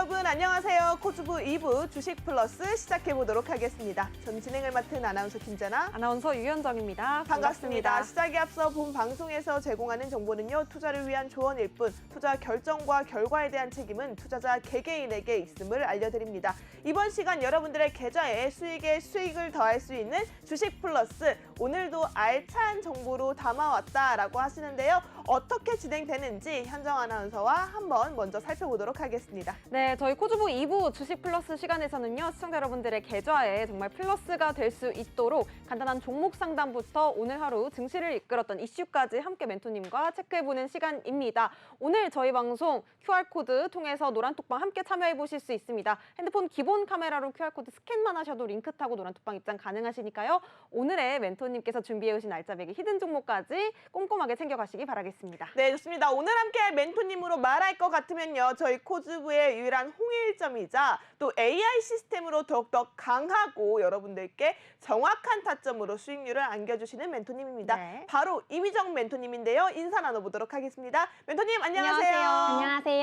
여러분 안녕하세요. 코주부 2부 주식 플러스 시작해보도록 하겠습니다. 전 진행을 맡은 아나운서 김재나, 아나운서 유현정입니다. 반갑습니다. 시작에 앞서 본 방송에서 제공하는 정보는요. 투자를 위한 조언일 뿐 투자 결정과 결과에 대한 책임은 투자자 개개인에게 있음을 알려드립니다. 이번 시간 여러분들의 계좌에 수익을 더할 수 있는 주식 플러스 오늘도 알찬 정보로 담아왔다라고 하시는데요. 어떻게 진행되는지 현정 아나운서와 한번 먼저 살펴보도록 하겠습니다. 네, 저희 코주부 2부 주식 플러스 시간에서는요. 시청자 여러분들의 계좌에 정말 플러스가 될 수 있도록 간단한 종목 상담부터 오늘 하루 증시를 이끌었던 이슈까지 함께 멘토님과 체크해보는 시간입니다. 오늘 저희 방송 QR코드 통해서 노란톡방 함께 참여해보실 수 있습니다. 핸드폰 기본 카메라로 QR코드 스캔만 하셔도 링크 타고 노란톡방 입장 가능하시니까요. 오늘의 멘토님께서 준비해오신 알짜배기 히든 종목까지 꼼꼼하게 챙겨가시기 바라겠습니다. 네, 좋습니다. 오늘 함께 멘토님으로 말할 것 같으면요. 저희 코주부의 유일한 홍일점이자 또 AI 시스템으로 더욱더 강하고 여러분들께 정확한 타점으로 수익률을 안겨주시는 멘토님입니다. 네. 바로 이미정 멘토님인데요. 인사 나눠보도록 하겠습니다. 멘토님 안녕하세요. 안녕하세요.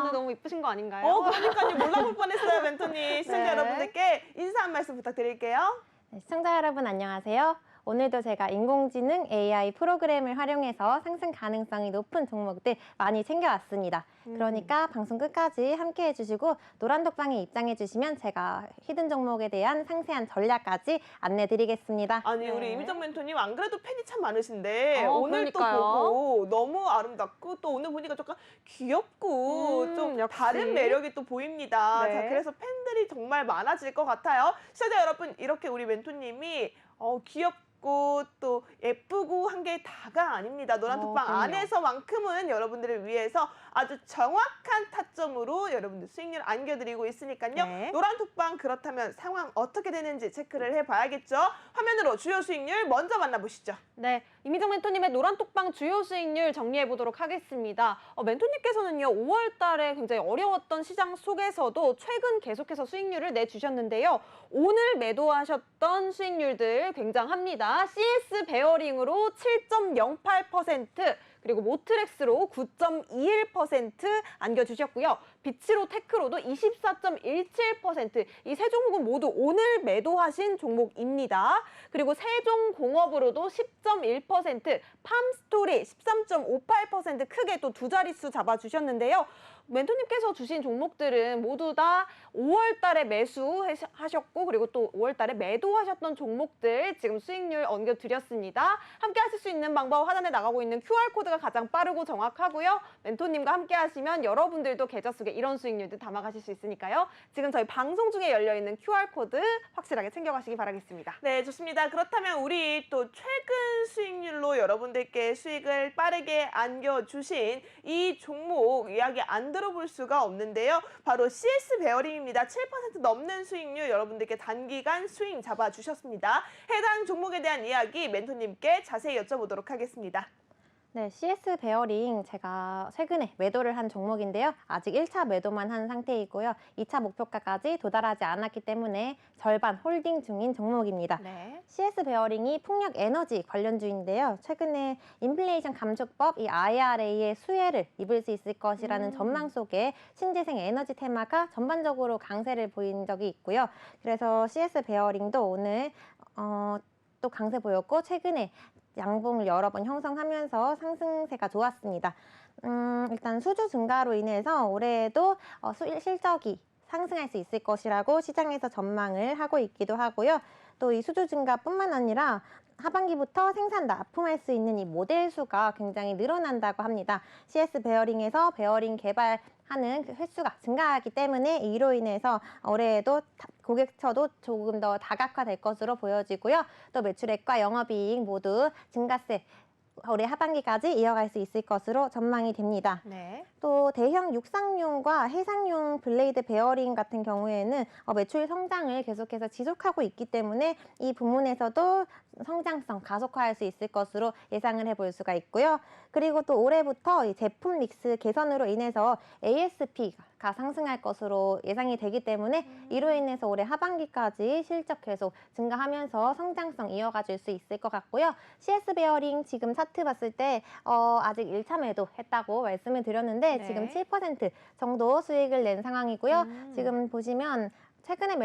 오늘 너무 이쁘신 거 아닌가요? 그러니까요. 몰라볼 뻔했어요, 멘토님. 시청자 네. 여러분들께 인사 한 말씀 부탁드릴게요. 네, 시청자 여러분 안녕하세요. 오늘도 제가 인공지능 AI 프로그램을 활용해서 상승 가능성이 높은 종목들 많이 챙겨왔습니다. 그러니까 방송 끝까지 함께 해주시고 노란독방에 입장해주시면 제가 히든 종목에 대한 상세한 전략까지 안내드리겠습니다. 아니 네. 우리 이미정 멘토님 안 그래도 팬이 참 많으신데 오늘 그러니까요. 또 보고 너무 아름답고 또 오늘 보니까 조금 귀엽고 좀 역시. 다른 매력이 또 보입니다. 네. 자, 그래서 팬들이 정말 많아질 것 같아요. 시청자 여러분 이렇게 우리 멘토님이 귀엽고 또 예쁘고 한 게 다가 아닙니다. 노란톡방 그럼요. 안에서만큼은 여러분들을 위해서 아주 정확한 타점으로 여러분들 수익률 안겨드리고 있으니까요. 네. 노란톡방 그렇다면 상황 어떻게 되는지 체크를 해봐야겠죠. 화면으로 주요 수익률 먼저 만나보시죠. 네, 이미정 멘토님의 노란톡방 주요 수익률 정리해보도록 하겠습니다. 멘토님께서는요, 5월 달에 굉장히 어려웠던 시장 속에서도 최근 계속해서 수익률을 내주셨는데요. 오늘 매도하셨던 수익률들 굉장합니다. CS 베어링으로 7.08%, 그리고 모트렉스로 9.21% 안겨주셨고요. 비치로 테크로도 24.17%, 이 세 종목은 모두 오늘 매도하신 종목입니다. 그리고 세종공업으로도 10.1%, 팜스토리 13.58% 크게 또 두 자릿수 잡아주셨는데요. 멘토님께서 주신 종목들은 모두 다 5월 달에 매수하셨고 그리고 또 5월 달에 매도하셨던 종목들 지금 수익률 얹어드렸습니다. 함께 하실 수 있는 방법 하단에 나가고 있는 QR코드가 가장 빠르고 정확하고요. 멘토님과 함께 하시면 여러분들도 계좌 속에 이런 수익률들 담아가실 수 있으니까요. 지금 저희 방송 중에 열려있는 QR코드 확실하게 챙겨가시기 바라겠습니다. 네, 좋습니다. 그렇다면 우리 또 최근 수익률로 여러분들께 수익을 빠르게 안겨주신 이 종목 이야기 안 들어볼 수가 없는데요. 바로 CS 베어링입니다. 7% 넘는 수익률 여러분들께 단기간 스윙 잡아주셨습니다. 해당 종목에 대한 이야기 멘토님께 자세히 여쭤보도록 하겠습니다. 네, CS 베어링 제가 최근에 매도를 한 종목인데요. 아직 1차 매도만 한 상태이고요. 2차 목표가까지 도달하지 않았기 때문에 절반 홀딩 중인 종목입니다. 네. CS 베어링이 풍력 에너지 관련주인데요. 최근에 인플레이션 감축법, 이 IRA의 수혜를 입을 수 있을 것이라는 전망 속에 신재생 에너지 테마가 전반적으로 강세를 보인 적이 있고요. 그래서 CS 베어링도 오늘 또 강세 보였고 최근에 양봉을 여러 번 형성하면서 상승세가 좋았습니다. 일단 수주 증가로 인해서 올해에도 실적이 상승할 수 있을 것이라고 시장에서 전망을 하고 있기도 하고요. 또 이 수주 증가뿐만 아니라 하반기부터 생산 납품할 수 있는 이 모델 수가 굉장히 늘어난다고 합니다. CS 베어링에서 베어링 개발하는 그 횟수가 증가하기 때문에 이로 인해서 올해에도 고객처도 조금 더 다각화될 것으로 보여지고요. 또 매출액과 영업이익 모두 증가세 올해 하반기까지 이어갈 수 있을 것으로 전망이 됩니다. 네. 또 대형 육상용과 해상용 블레이드 베어링 같은 경우에는 매출 성장을 계속해서 지속하고 있기 때문에 이 부문에서도 성장성 가속화할 수 있을 것으로 예상을 해볼 수가 있고요. 그리고 또 올해부터 이 제품 믹스 개선으로 인해서 ASP가 상승할 것으로 예상이 되기 때문에 이로 인해서 올해 하반기까지 실적 계속 증가하면서 성장성 이어가줄 수 있을 것 같고요. CS 베어링 지금 차트 봤을 때 아직 1차 매도 했다고 말씀을 드렸는데 있는데 네. 지금 7% 정도 수익을 낸 상황이고요. 지금 보시면 최근에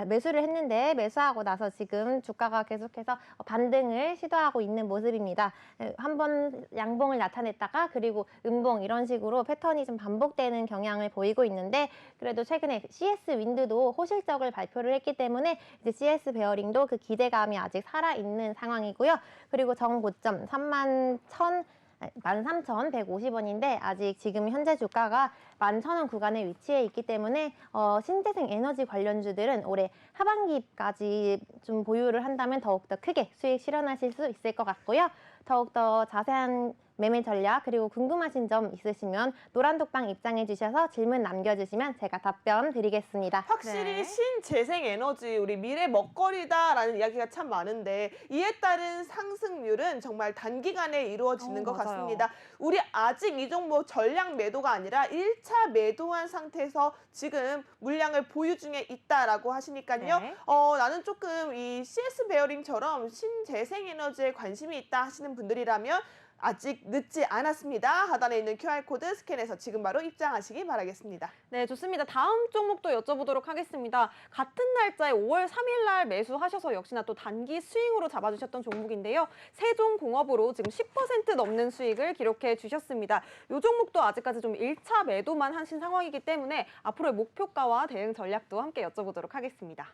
매수를 했는데 매수하고 나서 지금 주가가 계속해서 반등을 시도하고 있는 모습입니다. 한번 양봉을 나타냈다가 그리고 음봉 이런 식으로 패턴이 좀 반복되는 경향을 보이고 있는데 그래도 최근에 CS 윈드도 호실적을 발표를 했기 때문에 이제 CS 베어링도 그 기대감이 아직 살아있는 상황이고요. 그리고 정고점 13,150원인데 아직 지금 현재 주가가 11,000원 구간에 위치해 있기 때문에 신재생 에너지 관련주들은 올해 하반기까지 좀 보유를 한다면 더욱더 크게 수익 실현하실 수 있을 것 같고요. 더욱더 자세한 매매 전략 그리고 궁금하신 점 있으시면 노란독방 입장해 주셔서 질문 남겨주시면 제가 답변 드리겠습니다. 확실히 네. 신재생 에너지 우리 미래 먹거리다라는 이야기가 참 많은데 이에 따른 상승률은 정말 단기간에 이루어지는 것 맞아요. 같습니다. 우리 아직 이 종목 전량 매도가 아니라 1차 매도한 상태에서 지금 물량을 보유 중에 있다라고 하시니까요. 네. 나는 조금 이 CS 베어링처럼 신재생 에너지에 관심이 있다 하시는 분들이라면 아직 늦지 않았습니다. 하단에 있는 QR코드 스캔해서 지금 바로 입장하시기 바라겠습니다. 네, 좋습니다. 다음 종목도 여쭤보도록 하겠습니다. 같은 날짜에 5월 3일 날 매수하셔서 역시나 또 단기 스윙으로 잡아주셨던 종목인데요. 세종공업으로 지금 10% 넘는 수익을 기록해 주셨습니다. 이 종목도 아직까지 좀 1차 매도만 하신 상황이기 때문에 앞으로의 목표가와 대응 전략도 함께 여쭤보도록 하겠습니다.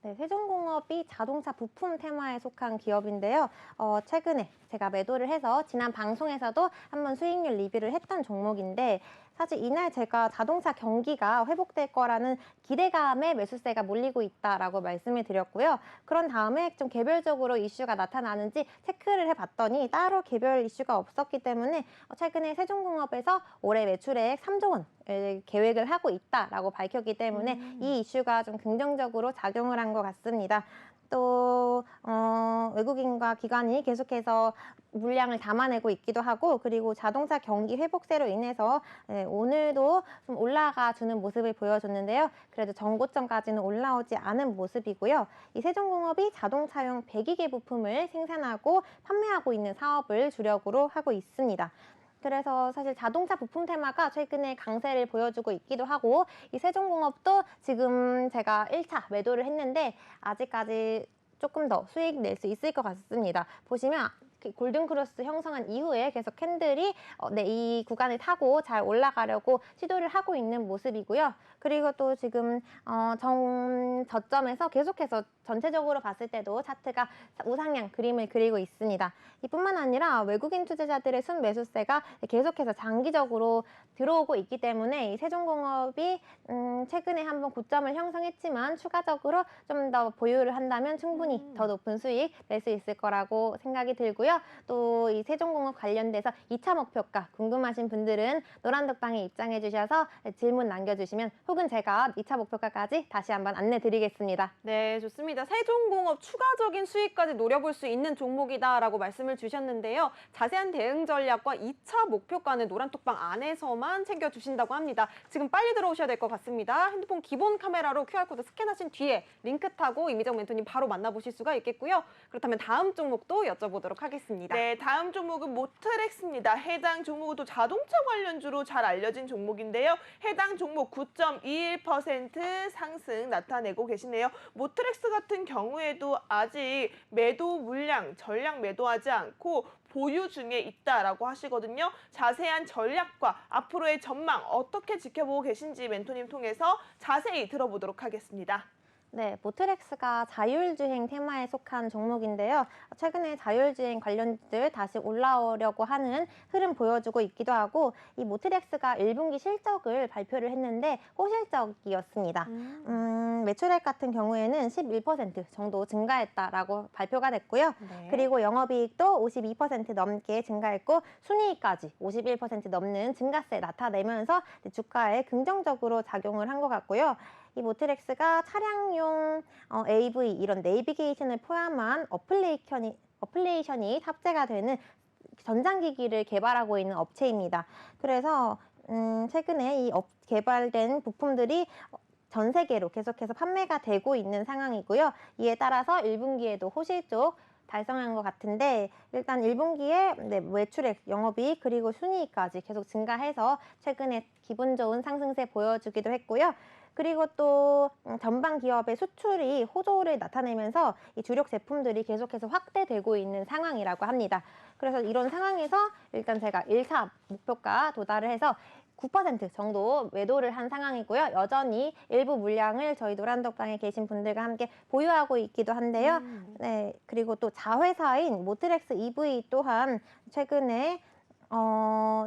네, 세종공업이 자동차 부품 테마에 속한 기업인데요. 최근에 제가 매도를 해서 지난 방송에서도 한번 수익률 리뷰를 했던 종목인데 사실 이날 제가 자동차 경기가 회복될 거라는 기대감에 매수세가 몰리고 있다라고 말씀을 드렸고요. 그런 다음에 좀 개별적으로 이슈가 나타나는지 체크를 해봤더니 따로 개별 이슈가 없었기 때문에 최근에 세종공업에서 올해 매출액 3조 원 계획을 하고 있다라고 밝혔기 때문에 이 이슈가 좀 긍정적으로 작용을 한 것 같습니다. 또 외국인과 기관이 계속해서 물량을 담아내고 있기도 하고 그리고 자동차 경기 회복세로 인해서 오늘도 좀 올라가 주는 모습을 보여줬는데요. 그래도 정고점까지는 올라오지 않은 모습이고요. 이 세종공업이 자동차용 배기계 부품을 생산하고 판매하고 있는 사업을 주력으로 하고 있습니다. 그래서 사실 자동차 부품 테마가 최근에 강세를 보여주고 있기도 하고 이 세종공업도 지금 제가 1차 매도를 했는데 아직까지 조금 더 수익 낼 수 있을 것 같습니다. 보시면 골든크로스 형성한 이후에 계속 캔들이 이 구간을 타고 잘 올라가려고 시도를 하고 있는 모습이고요. 그리고 또 지금 저점에서 계속해서 전체적으로 봤을 때도 차트가 우상향 그림을 그리고 있습니다. 이뿐만 아니라 외국인 투자자들의 순매수세가 계속해서 장기적으로 들어오고 있기 때문에 이 세종공업이 최근에 한번 고점을 형성했지만 추가적으로 좀 더 보유를 한다면 충분히 더 높은 수익 낼 수 있을 거라고 생각이 들고요. 또 이 세종공업 관련돼서 2차 목표가 궁금하신 분들은 노란독방에 입장해 주셔서 질문 남겨주시면 혹은 제가 2차 목표가까지 다시 한번 안내 드리겠습니다. 네, 좋습니다. 세종공업 추가적인 수익까지 노려볼 수 있는 종목이다라고 말씀을 주셨는데요. 자세한 대응 전략과 2차 목표가는 노란톡방 안에서만 챙겨주신다고 합니다. 지금 빨리 들어오셔야 될 것 같습니다. 핸드폰 기본 카메라로 QR코드 스캔하신 뒤에 링크 타고 이미정 멘토님 바로 만나보실 수가 있겠고요. 그렇다면 다음 종목도 여쭤보도록 하겠습니다. 네, 다음 종목은 모트렉스입니다. 해당 종목은 또 자동차 관련주로 잘 알려진 종목인데요. 해당 종목 9.21% 상승 나타내고 계시네요. 모트렉스 같은 경우에도 아직 매도 물량, 전량 매도하지 않고 보유 중에 있다라고 하시거든요. 자세한 전략과 앞으로의 전망 어떻게 지켜보고 계신지 멘토님 통해서 자세히 들어보도록 하겠습니다. 네, 모트렉스가 자율주행 테마에 속한 종목인데요. 최근에 자율주행 관련주들 다시 올라오려고 하는 흐름 보여주고 있기도 하고 이 모트렉스가 1분기 실적을 발표를 했는데 호실적이었습니다. 매출액 같은 경우에는 11% 정도 증가했다라고 발표가 됐고요. 네. 그리고 영업이익도 52% 넘게 증가했고 순이익까지 51% 넘는 증가세 나타내면서 주가에 긍정적으로 작용을 한 것 같고요. 이 모트렉스가 차량용 AV 이런 내비게이션을 포함한 어플레이션이 탑재가 되는 전장기기를 개발하고 있는 업체입니다. 그래서 최근에 이 개발된 부품들이 전 세계로 계속해서 판매가 되고 있는 상황이고요. 이에 따라서 1분기에도 호실적 달성한 것 같은데 일단 1분기에 매출액, 영업이익 그리고 순이익까지 계속 증가해서 최근에 기분 좋은 상승세 보여주기도 했고요. 그리고 또 전방 기업의 수출이 호조를 나타내면서 이 주력 제품들이 계속해서 확대되고 있는 상황이라고 합니다. 그래서 이런 상황에서 일단 제가 1차 목표가 도달을 해서 9% 정도 매도를 한 상황이고요. 여전히 일부 물량을 저희 노란독방에 계신 분들과 함께 보유하고 있기도 한데요. 네, 그리고 또 자회사인 모트렉스 EV 또한 최근에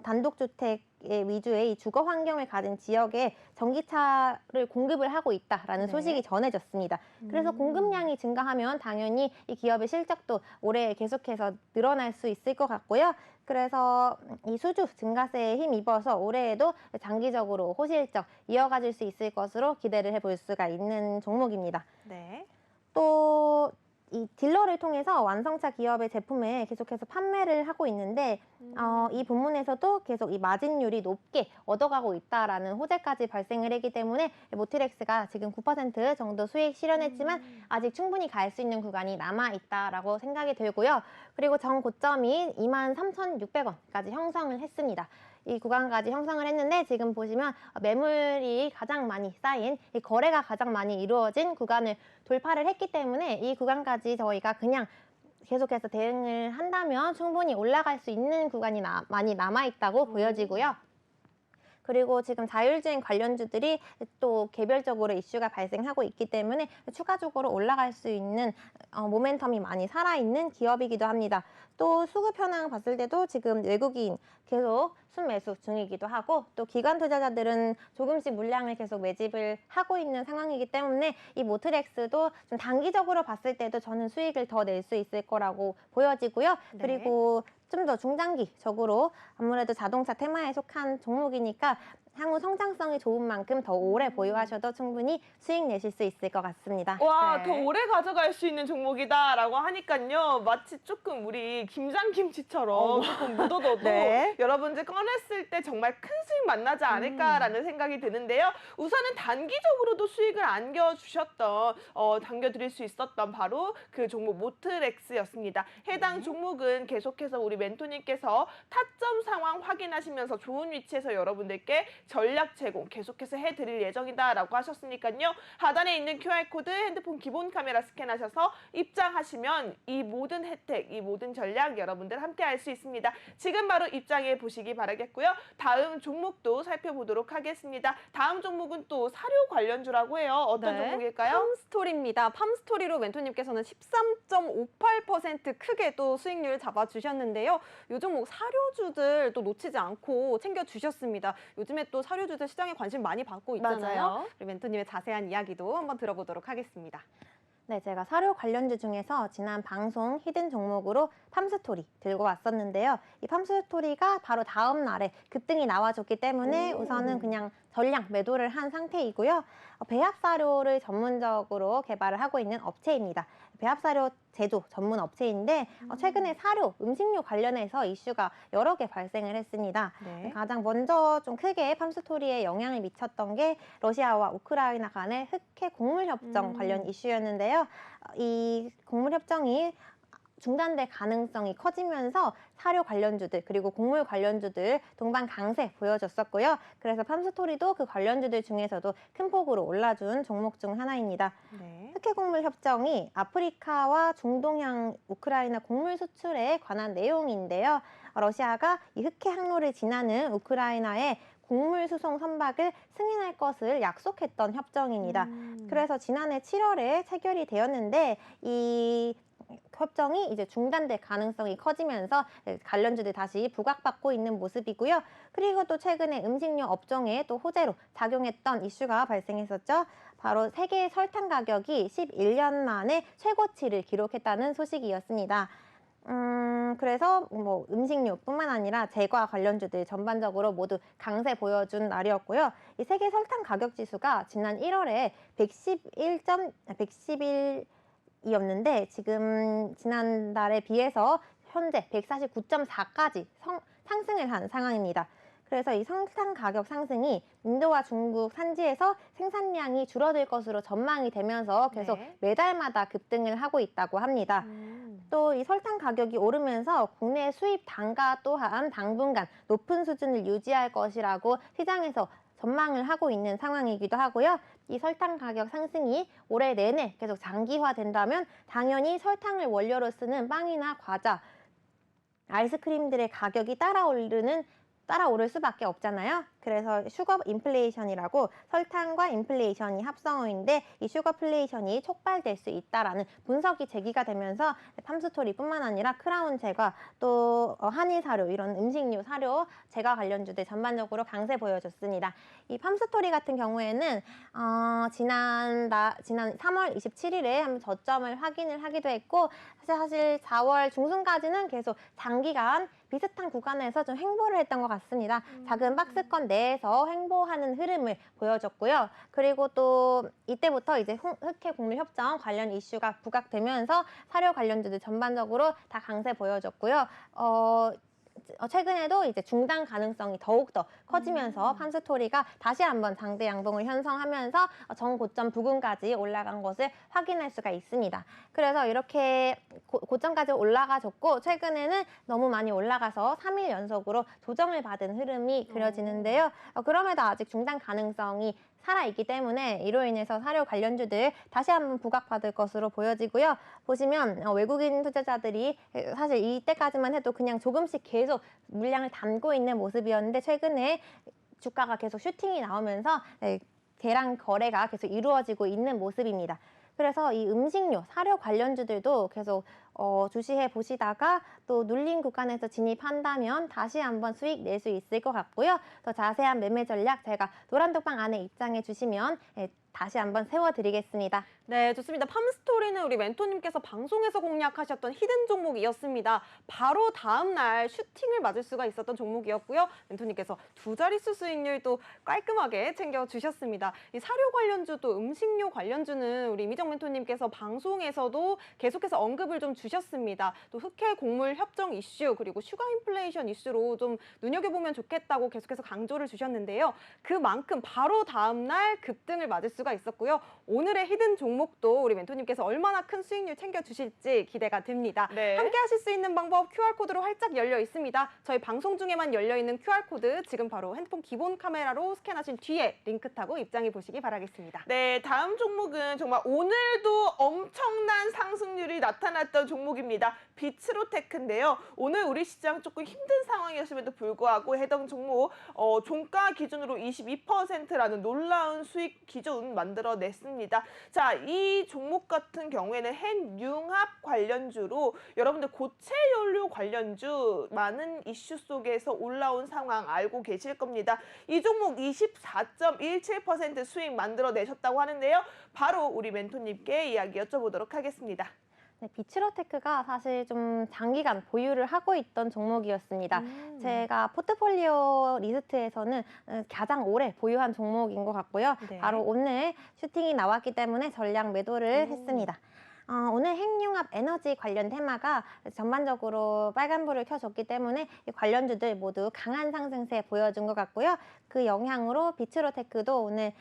단독주택 위주의 이 주거 환경을 가진 지역에 전기차를 공급을 하고 있다라는 네. 소식이 전해졌습니다. 그래서 공급량이 증가하면 당연히 이 기업의 실적도 올해 계속해서 늘어날 수 있을 것 같고요. 그래서 이 수주 증가세에 힘입어서 올해에도 장기적으로 호실적 이어가질 수 있을 것으로 기대를 해볼 수가 있는 종목입니다. 네. 또 이 딜러를 통해서 완성차 기업의 제품을 계속해서 판매를 하고 있는데 이 부문에서도 계속 이 마진율이 높게 얻어가고 있다라는 호재까지 발생을 했기 때문에 모트렉스가 지금 9% 정도 수익 실현했지만 아직 충분히 갈 수 있는 구간이 남아 있다라고 생각이 들고요. 그리고 전 고점인 23,600원까지 형성을 했습니다. 이 구간까지 형성을 했는데 지금 보시면 매물이 가장 많이 쌓인 이 거래가 가장 많이 이루어진 구간을 돌파를 했기 때문에 이 구간까지 저희가 그냥 계속해서 대응을 한다면 충분히 올라갈 수 있는 구간이 많이 남아있다고 보여지고요. 그리고 지금 자율주행 관련주들이 또 개별적으로 이슈가 발생하고 있기 때문에 추가적으로 올라갈 수 있는 모멘텀이 많이 살아있는 기업이기도 합니다. 또 수급 현황 봤을 때도 지금 외국인 계속 순매수 중이기도 하고 또 기관 투자자들은 조금씩 물량을 계속 매집을 하고 있는 상황이기 때문에 이 모트렉스도 좀 단기적으로 봤을 때도 저는 수익을 더 낼 수 있을 거라고 보여지고요. 네. 그리고 좀 더 중장기적으로 아무래도 자동차 테마에 속한 종목이니까 향후 성장성이 좋은 만큼 더 오래 보유하셔도 충분히 수익 내실 수 있을 것 같습니다. 와, 네. 더 오래 가져갈 수 있는 종목이다라고 하니까요. 마치 조금 우리 김장김치처럼 조금 묻어둬도 네. 여러분들 꺼냈을 때 정말 큰 수익 만나지 않을까라는 생각이 드는데요. 우선은 단기적으로도 수익을 안겨주셨던, 당겨드릴 수 있었던 바로 그 종목 모트렉스였습니다. 해당 종목은 계속해서 우리 멘토님께서 타점 상황 확인하시면서 좋은 위치에서 여러분들께 전략 제공 계속해서 해드릴 예정이다라고 하셨으니까요. 하단에 있는 QR코드 핸드폰 기본 카메라 스캔하셔서 입장하시면 이 모든 혜택, 이 모든 전략 여러분들 함께 할 수 있습니다. 지금 바로 입장해 보시기 바라겠고요. 다음 종목도 살펴보도록 하겠습니다. 다음 종목은 또 사료 관련주라고 해요. 어떤 네. 종목일까요? 팜스토리입니다. 팜스토리로 멘토님께서는 13.58% 크게 또 수익률 잡아주셨는데요. 요 종목 사료주들 또 놓치지 않고 챙겨주셨습니다. 요즘에 또 사료주들 시장에 관심 많이 받고 있잖아요. 맞아요. 우리 멘토님의 자세한 이야기도 한번 들어보도록 하겠습니다. 네, 제가 사료 관련주 중에서 지난 방송 히든 종목으로 팜스토리 들고 왔었는데요. 이 팜스토리가 바로 다음 날에 급등이 나와줬기 때문에 우선은 그냥 전량 매도를 한 상태이고요. 배합사료를 전문적으로 개발을 하고 있는 업체입니다. 배합사료 제조 전문 업체인데 최근에 사료, 음식료 관련해서 이슈가 여러 개 발생을 했습니다. 네. 가장 먼저 좀 크게 팜스토리에 영향을 미쳤던 게 러시아와 우크라이나 간의 흑해 곡물 협정 관련 이슈였는데요. 이 곡물 협정이 중단될 가능성이 커지면서 사료 관련주들 그리고 곡물 관련주들 동반 강세 보여줬었고요. 그래서 팜스토리도 그 관련주들 중에서도 큰 폭으로 올라준 종목 중 하나입니다. 네. 흑해 곡물 협정이 아프리카와 중동향 우크라이나 곡물 수출에 관한 내용인데요. 러시아가 이 흑해 항로를 지나는 우크라이나의 곡물 수송 선박을 승인할 것을 약속했던 협정입니다. 그래서 지난해 7월에 체결이 되었는데 이 협정이 이제 중단될 가능성이 커지면서 관련주들 다시 부각받고 있는 모습이고요. 그리고 또 최근에 음식료 업종에 또 호재로 작용했던 이슈가 발생했었죠. 바로 세계 설탕 가격이 11년 만에 최고치를 기록했다는 소식이었습니다. 그래서 뭐 음식료뿐만 아니라 제과 관련주들 전반적으로 모두 강세 보여준 날이었고요. 이 세계 설탕 가격 지수가 지난 1월에 111이었는데 지금 지난달에 비해서 현재 149.4까지 상승을 한 상황입니다. 그래서 이 설탕 가격 상승이 인도와 중국 산지에서 생산량이 줄어들 것으로 전망이 되면서 계속 네. 매달마다 급등을 하고 있다고 합니다. 또 이 설탕 가격이 오르면서 국내 수입 단가 또한 당분간 높은 수준을 유지할 것이라고 시장에서 전망을 하고 있는 상황이기도 하고요. 이 설탕 가격 상승이 올해 내내 계속 장기화된다면 당연히 설탕을 원료로 쓰는 빵이나 과자, 아이스크림들의 가격이 따라오를 수밖에 없잖아요. 그래서 슈거 인플레이션이라고 설탕과 인플레이션이 합성어인데 이 슈거플레이션이 촉발될 수 있다라는 분석이 제기가 되면서 팜스토리뿐만 아니라 크라운 제과 또 한일 사료 이런 음식료 사료 제과 관련주들 전반적으로 강세 보여줬습니다. 이 팜스토리 같은 경우에는 지난 3월 27일에 한번 저점을 확인을 하기도 했고 사실 4월 중순까지는 계속 장기간 비슷한 구간에서 좀 횡보를 했던 것 같습니다. 작은 박스권 내에서 횡보하는 흐름을 보여줬고요. 그리고 또 이때부터 이제 흑해 곡물 협정 관련 이슈가 부각되면서 사료 관련주들 전반적으로 다 강세 보여줬고요. 최근에도 이제 중단 가능성이 더욱더 커지면서 팜스토리가 다시 한번 장대 양봉을 형성하면서 정고점 부근까지 올라간 것을 확인할 수가 있습니다. 그래서 이렇게 고점까지 올라가줬고 최근에는 너무 많이 올라가서 3일 연속으로 조정을 받은 흐름이 그려지는데요. 그럼에도 아직 중단 가능성이 살아있기 때문에 이로 인해서 사료 관련주들 다시 한번 부각받을 것으로 보여지고요. 보시면 외국인 투자자들이 사실 이때까지만 해도 그냥 조금씩 계속 물량을 담고 있는 모습이었는데 최근에 주가가 계속 슈팅이 나오면서 대량 거래가 계속 이루어지고 있는 모습입니다. 그래서 이 음식료, 사료 관련주들도 계속 주시해 보시다가 또 눌린 구간에서 진입한다면 다시 한번 수익 낼 수 있을 것 같고요. 더 자세한 매매 전략 제가 노란톡방 안에 입장해 주시면 다시 한번 세워드리겠습니다. 네, 좋습니다. 팜스토리는 우리 멘토님께서 방송에서 공략하셨던 히든 종목이었습니다. 바로 다음 날 슈팅을 맞을 수가 있었던 종목이었고요. 멘토님께서 두 자릿수 수익률도 깔끔하게 챙겨주셨습니다. 이 사료 관련주도 음식료 관련주는 우리 이미정 멘토님께서 방송에서도 계속해서 언급을 좀 주셨습니다. 또 흑해 곡물 협정 이슈 그리고 슈가 인플레이션 이슈로 좀 눈여겨보면 좋겠다고 계속해서 강조를 주셨는데요. 그만큼 바로 다음 날 급등을 맞을 수가 있었고요. 오늘의 히든 종목도 우리 멘토님께서 얼마나 큰 수익률 챙겨주실지 기대가 됩니다. 네. 함께 하실 수 있는 방법 QR코드로 활짝 열려 있습니다. 저희 방송 중에만 열려있는 QR코드 지금 바로 핸드폰 기본 카메라로 스캔하신 뒤에 링크 타고 입장해 보시기 바라겠습니다. 네, 다음 종목은 정말 오늘도 엄청난 상승률이 나타났던 종목입니다. 비츠로테크인데요. 오늘 우리 시장 조금 힘든 상황이었음에도 불구하고 해당 종목 종가 기준으로 22%라는 놀라운 수익 기준 만들어냈습니다. 자, 이 종목 같은 경우에는 핵융합 관련주로 여러분들 고체 연료 관련주 많은 이슈 속에서 올라온 상황 알고 계실 겁니다. 이 종목 24.17% 수익 만들어내셨다고 하는데요. 바로 우리 멘토님께 이야기 여쭤보도록 하겠습니다. 네, 비츠로테크가 사실 좀 장기간 보유를 하고 있던 종목이었습니다. 제가 포트폴리오 리스트에서는 가장 오래 보유한 종목인 것 같고요. 네. 바로 오늘 슈팅이 나왔기 때문에 전량 매도를 했습니다. 오늘 핵융합 에너지 관련 테마가 전반적으로 빨간불을 켜줬기 때문에 이 관련주들 모두 강한 상승세 보여준 것 같고요. 그 영향으로 비츠로테크도 오늘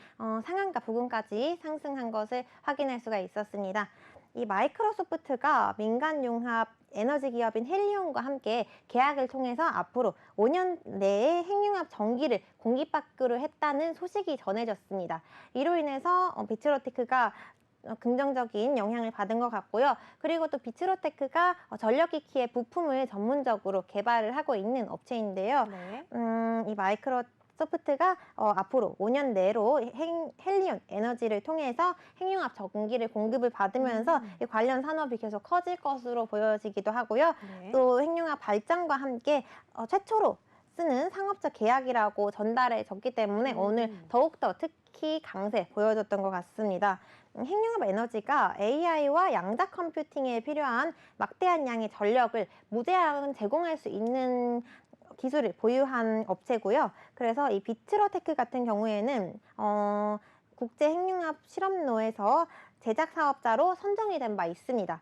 상한가 부근까지 상승한 것을 확인할 수가 있었습니다. 이 마이크로소프트가 민간융합 에너지 기업인 헬리온과 함께 계약을 통해서 앞으로 5년 내에 핵융합 전기를 공급받기로 했다는 소식이 전해졌습니다. 이로 인해서 비츠로테크가 긍정적인 영향을 받은 것 같고요. 그리고 또 비츠로테크가 전력기기의 부품을 전문적으로 개발을 하고 있는 업체인데요. 네. 이 마이크로소프트가 앞으로 5년 내로 헬리온 에너지를 통해서 핵융합 전기를 공급을 받으면서 이 관련 산업이 계속 커질 것으로 보여지기도 하고요. 네. 또 핵융합 발전과 함께 최초로 쓰는 상업적 계약이라고 전달해졌기 때문에 오늘 더욱더 특히 강세 보여줬던 것 같습니다. 핵융합 에너지가 AI와 양자 컴퓨팅에 필요한 막대한 양의 전력을 무제한 제공할 수 있는 기술을 보유한 업체고요. 그래서 이 비츠로테크 같은 경우에는 국제 핵융합 실험로에서 제작 사업자로 선정이 된 바 있습니다.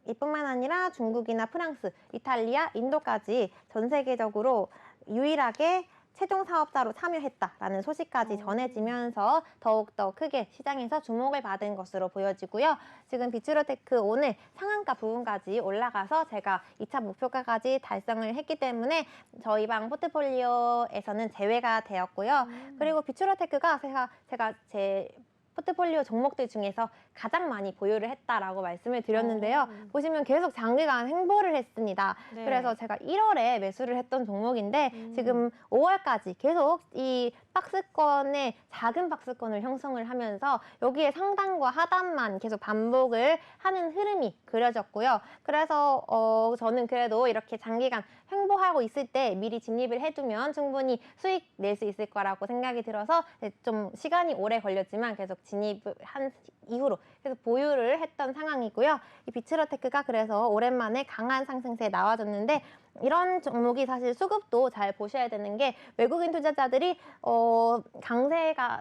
이뿐만 아니라 중국이나 프랑스, 이탈리아, 인도까지 전 세계적으로 유일하게 최종 사업자로 참여했다라는 소식까지 전해지면서 더욱더 크게 시장에서 주목을 받은 것으로 보여지고요. 지금 비츠로테크 오늘 상한가 부분까지 올라가서 제가 2차 목표가까지 달성을 했기 때문에 저희 방 포트폴리오에서는 제외가 되었고요. 그리고 비츠로테크가 제가 제 포트폴리오 종목들 중에서 가장 많이 보유를 했다라고 말씀을 드렸는데요. 보시면 계속 장기간 횡보를 했습니다. 네. 그래서 제가 1월에 매수를 했던 종목인데 지금 5월까지 계속 이 박스권에 작은 박스권을 형성을 하면서 여기에 상단과 하단만 계속 반복을 하는 흐름이 그려졌고요. 그래서 저는 그래도 이렇게 장기간 횡보하고 있을 때 미리 진입을 해두면 충분히 수익 낼 수 있을 거라고 생각이 들어서 좀 시간이 오래 걸렸지만 계속 진입을 한 이후로 계속 보유를 했던 상황이고요. 이 비츠로테크가 그래서 오랜만에 강한 상승세에 나와줬는데 이런 종목이 사실 수급도 잘 보셔야 되는 게 외국인 투자자들이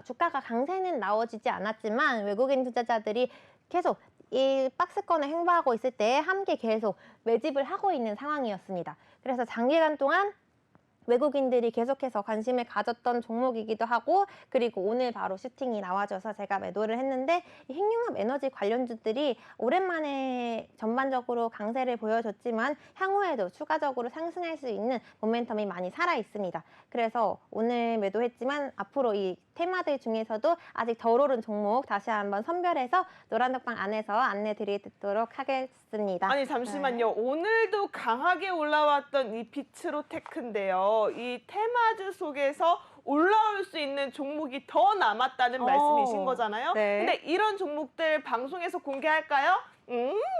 주가가 강세는 나와지지 않았지만 외국인 투자자들이 계속 이 박스권을 횡보하고 있을 때 함께 계속 매집을 하고 있는 상황이었습니다. 그래서 장기간 동안 외국인들이 계속해서 관심을 가졌던 종목이기도 하고 그리고 오늘 바로 슈팅이 나와줘서 제가 매도를 했는데 이 핵융합 에너지 관련주들이 오랜만에 전반적으로 강세를 보여줬지만 향후에도 추가적으로 상승할 수 있는 모멘텀이 많이 살아 있습니다. 그래서 오늘 매도했지만 앞으로 이 테마들 중에서도 아직 덜 오른 종목 다시 한번 선별해서 노란독방 안에서 안내 드리도록 하겠습니다. 아니 잠시만요. 오늘도 강하게 올라왔던 이 비츠로테크인데요. 이 테마주 속에서 올라올 수 있는 종목이 더 남았다는 말씀이신 거잖아요. 네. 근데 이런 종목들 방송에서 공개할까요?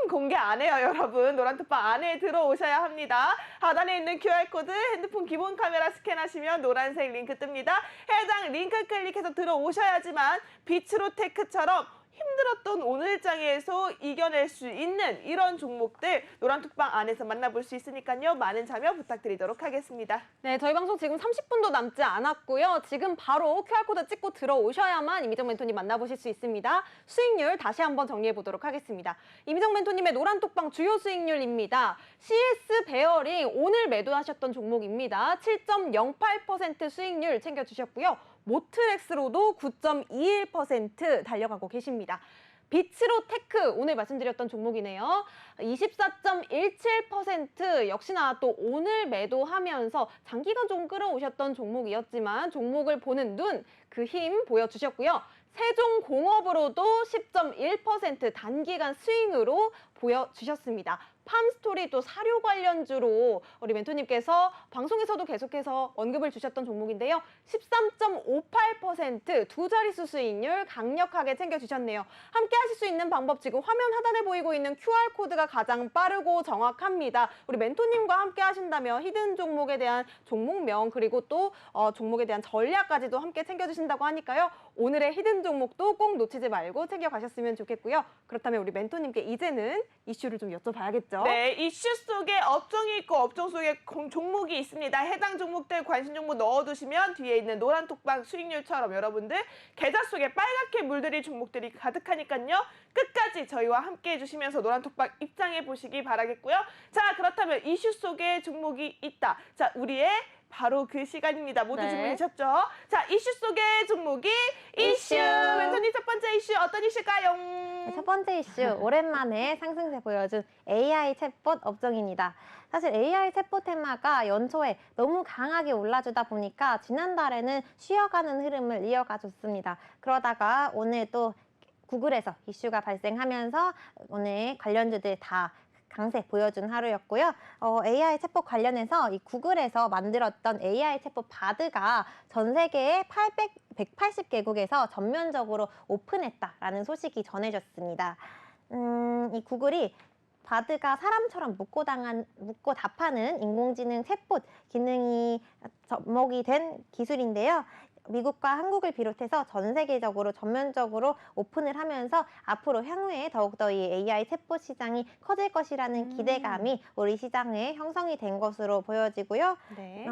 공개 안 해요, 여러분. 노란톡방 안에 들어오셔야 합니다. 하단에 있는 QR코드 핸드폰 기본 카메라 스캔하시면 노란색 링크 뜹니다. 해당 링크 클릭해서 들어오셔야지만 비츠로테크처럼 힘들었던 오늘장에서 이겨낼 수 있는 이런 종목들 노란톡방 안에서 만나볼 수 있으니까요. 많은 참여 부탁드리도록 하겠습니다. 네, 저희 방송 지금 30분도 남지 않았고요. 지금 바로 QR코드 찍고 들어오셔야만 이미정 멘토님 만나보실 수 있습니다. 수익률 다시 한번 정리해 보도록 하겠습니다. 이미정 멘토님의 노란톡방 주요 수익률입니다. CS 베어링 오늘 매도하셨던 종목입니다. 7.08% 수익률 챙겨주셨고요. 모트렉스로도 9.21% 달려가고 계십니다. 비츠로테크 오늘 말씀드렸던 종목이네요. 24.17% 역시나 또 오늘 매도하면서 장기간 좀 끌어오셨던 종목이었지만 종목을 보는 눈 그 힘 보여주셨고요. 세종공업으로도 10.1% 단기간 스윙으로 보여주셨습니다. 팜스토리 또 사료 관련주로 우리 멘토님께서 방송에서도 계속해서 언급을 주셨던 종목인데요. 13.58% 두 자릿수 수익률 강력하게 챙겨주셨네요. 함께 하실 수 있는 방법 지금 화면 하단에 보이고 있는 QR코드가 가장 빠르고 정확합니다. 우리 멘토님과 함께 하신다면 히든 종목에 대한 종목명 그리고 또 종목에 대한 전략까지도 함께 챙겨주신다고 하니까요. 오늘의 히든 종목도 꼭 놓치지 말고 챙겨가셨으면 좋겠고요. 그렇다면 우리 멘토님께 이제는 이슈를 좀 여쭤봐야겠죠. 네, 이슈 속에 업종이 있고 업종 속에 종목이 있습니다. 해당 종목들 관심 정보 넣어두시면 뒤에 있는 노란 톡방 수익률처럼 여러분들 계좌 속에 빨갛게 물들일 종목들이 가득하니까요. 끝까지 저희와 함께 해주시면서 노란 톡방 입장해 보시기 바라겠고요. 자, 그렇다면 이슈 속에 종목이 있다. 자, 우리의 바로 그 시간입니다. 모두 네. 준비되셨죠? 자, 이슈 속의 종목이 이슈. 멘토님 첫 번째 이슈 어떤 이슈일까요? 첫 번째 이슈, 오랜만에 상승세 보여준 AI 챗봇 업종입니다. 사실 AI 챗봇 테마가 연초에 너무 강하게 올라주다 보니까 지난달에는 쉬어가는 흐름을 이어가줬습니다. 그러다가 오늘 또 구글에서 이슈가 발생하면서 오늘 관련주들 다 강세 보여준 하루였고요. AI 챗봇 관련해서 이 구글에서 만들었던 AI 챗봇 바드가 전 세계의 180개국에서 전면적으로 오픈했다라는 소식이 전해졌습니다. 이 구글이 바드가 사람처럼 묻고 답하는 인공지능 챗봇 기능이 접목이 된 기술인데요. 미국과 한국을 비롯해서 전 세계적으로 전면적으로 오픈을 하면서 앞으로 향후에 더욱더 이 AI 챗봇 시장이 커질 것이라는 기대감이 우리 시장에 형성이 된 것으로 보여지고요. 네.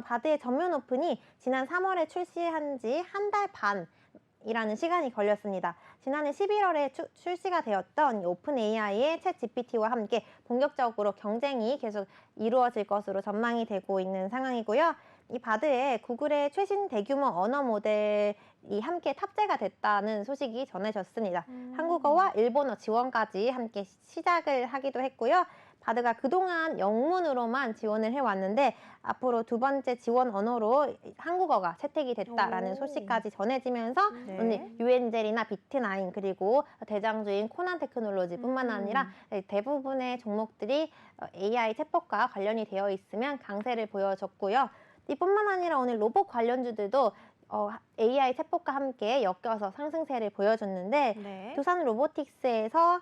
바드의 전면 오픈이 지난 3월에 출시한 지 한 달 반이라는 시간이 걸렸습니다. 지난해 11월에 출시가 되었던 오픈 AI의 챗 GPT와 함께 본격적으로 경쟁이 계속 이루어질 것으로 전망이 되고 있는 상황이고요. 이 바드에 구글의 최신 대규모 언어 모델이 함께 탑재가 됐다는 소식이 전해졌습니다. 한국어와 일본어 지원까지 함께 시작을 하기도 했고요. 바드가 그동안 영문으로만 지원을 해왔는데 앞으로 두 번째 지원 언어로 한국어가 채택이 됐다라는 오. 소식까지 전해지면서 네. 오늘 유엔젤이나 비트9 그리고 대장주인 코난 테크놀로지뿐만 아니라 대부분의 종목들이 AI 챗봇과 관련이 되어 있으면 강세를 보여줬고요. 이뿐만 아니라 오늘 로봇 관련주들도 AI 챗봇과 함께 엮여서 상승세를 보여줬는데 네. 두산 로보틱스에서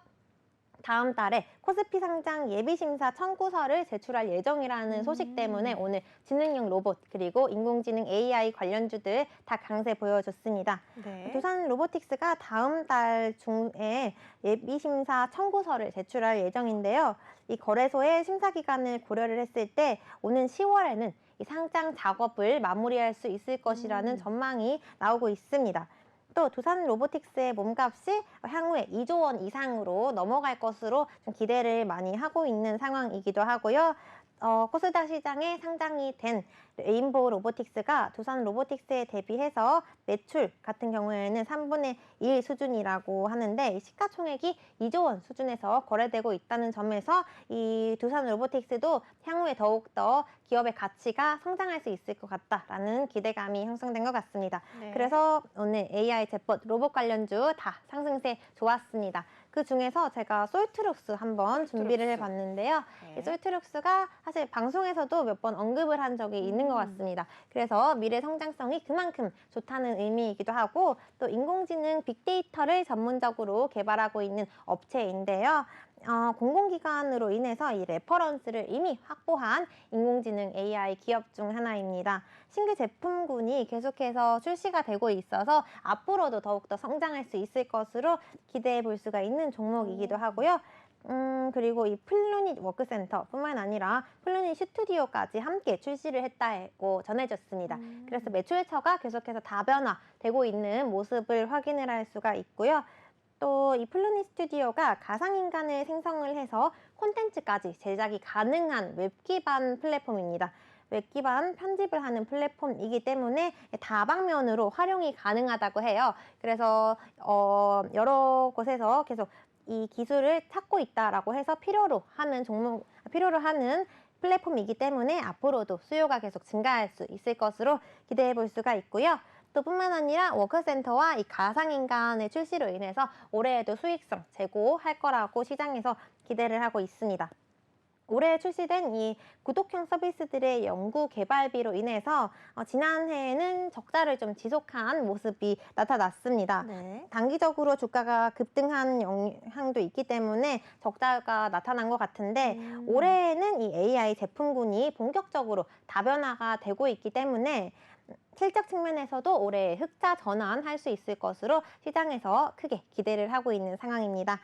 다음 달에 코스피 상장 예비심사 청구서를 제출할 예정이라는 소식 때문에 오늘 지능형 로봇 그리고 인공지능 AI 관련주들 다 강세 보여줬습니다. 네. 두산 로보틱스가 다음 달 중에 예비심사 청구서를 제출할 예정인데요. 이 거래소의 심사 기간을 고려를 했을 때 오는 10월에는 이 상장 작업을 마무리할 수 있을 것이라는 전망이 나오고 있습니다. 또 두산 로보틱스의 몸값이 향후에 2조 원 이상으로 넘어갈 것으로 좀 기대를 많이 하고 있는 상황이기도 하고요. 코스닥 시장에 상장이 된 레인보우 로보틱스가 두산 로보틱스에 대비해서 매출 같은 경우에는 3분의 1 수준이라고 하는데 이 시가총액이 2조 원 수준에서 거래되고 있다는 점에서 이 두산 로보틱스도 향후에 더욱더 기업의 가치가 성장할 수 있을 것 같다라는 기대감이 형성된 것 같습니다. 네. 그래서 오늘 AI 챗봇 로봇 관련주 다 상승세 좋았습니다. 그 중에서 제가 솔트룩스 한번 준비를 해봤는데요. 네. 이 솔트룩스가 사실 방송에서도 몇 번 언급을 한 적이 있는 것 같습니다. 그래서 미래 성장성이 그만큼 좋다는 의미이기도 하고 또 인공지능 빅데이터를 전문적으로 개발하고 있는 업체인데요. 공공기관으로 인해서 이 레퍼런스를 이미 확보한 인공지능 AI 기업 중 하나입니다. 신규 제품군이 계속해서 출시가 되고 있어서 앞으로도 더욱더 성장할 수 있을 것으로 기대해 볼 수가 있는 종목이기도 하고요. 그리고 이 플루닛 워크센터뿐만 아니라 플루닛 스튜디오까지 함께 출시를 했다고 전해졌습니다. 그래서 매출처가 계속해서 다변화되고 있는 모습을 확인을 할 수가 있고요. 또 이 플루닛 스튜디오가 가상인간을 생성을 해서 콘텐츠까지 제작이 가능한 웹 기반 플랫폼입니다. 웹 기반 편집을 하는 플랫폼이기 때문에 다방면으로 활용이 가능하다고 해요. 그래서 여러 곳에서 계속 이 기술을 찾고 있다라고 해서 필요로 하는 플랫폼이기 때문에 앞으로도 수요가 계속 증가할 수 있을 것으로 기대해 볼 수가 있고요. 또 뿐만 아니라 워크센터와 이 가상인간의 출시로 인해서 올해에도 수익성 제고할 거라고 시장에서 기대를 하고 있습니다. 올해 출시된 이 구독형 서비스들의 연구 개발비로 인해서 지난해에는 적자를 좀 지속한 모습이 나타났습니다. 네. 단기적으로 주가가 급등한 영향도 있기 때문에 적자가 나타난 것 같은데 올해에는 이 AI 제품군이 본격적으로 다변화가 되고 있기 때문에 실적 측면에서도 올해 흑자 전환할 수 있을 것으로 시장에서 크게 기대를 하고 있는 상황입니다.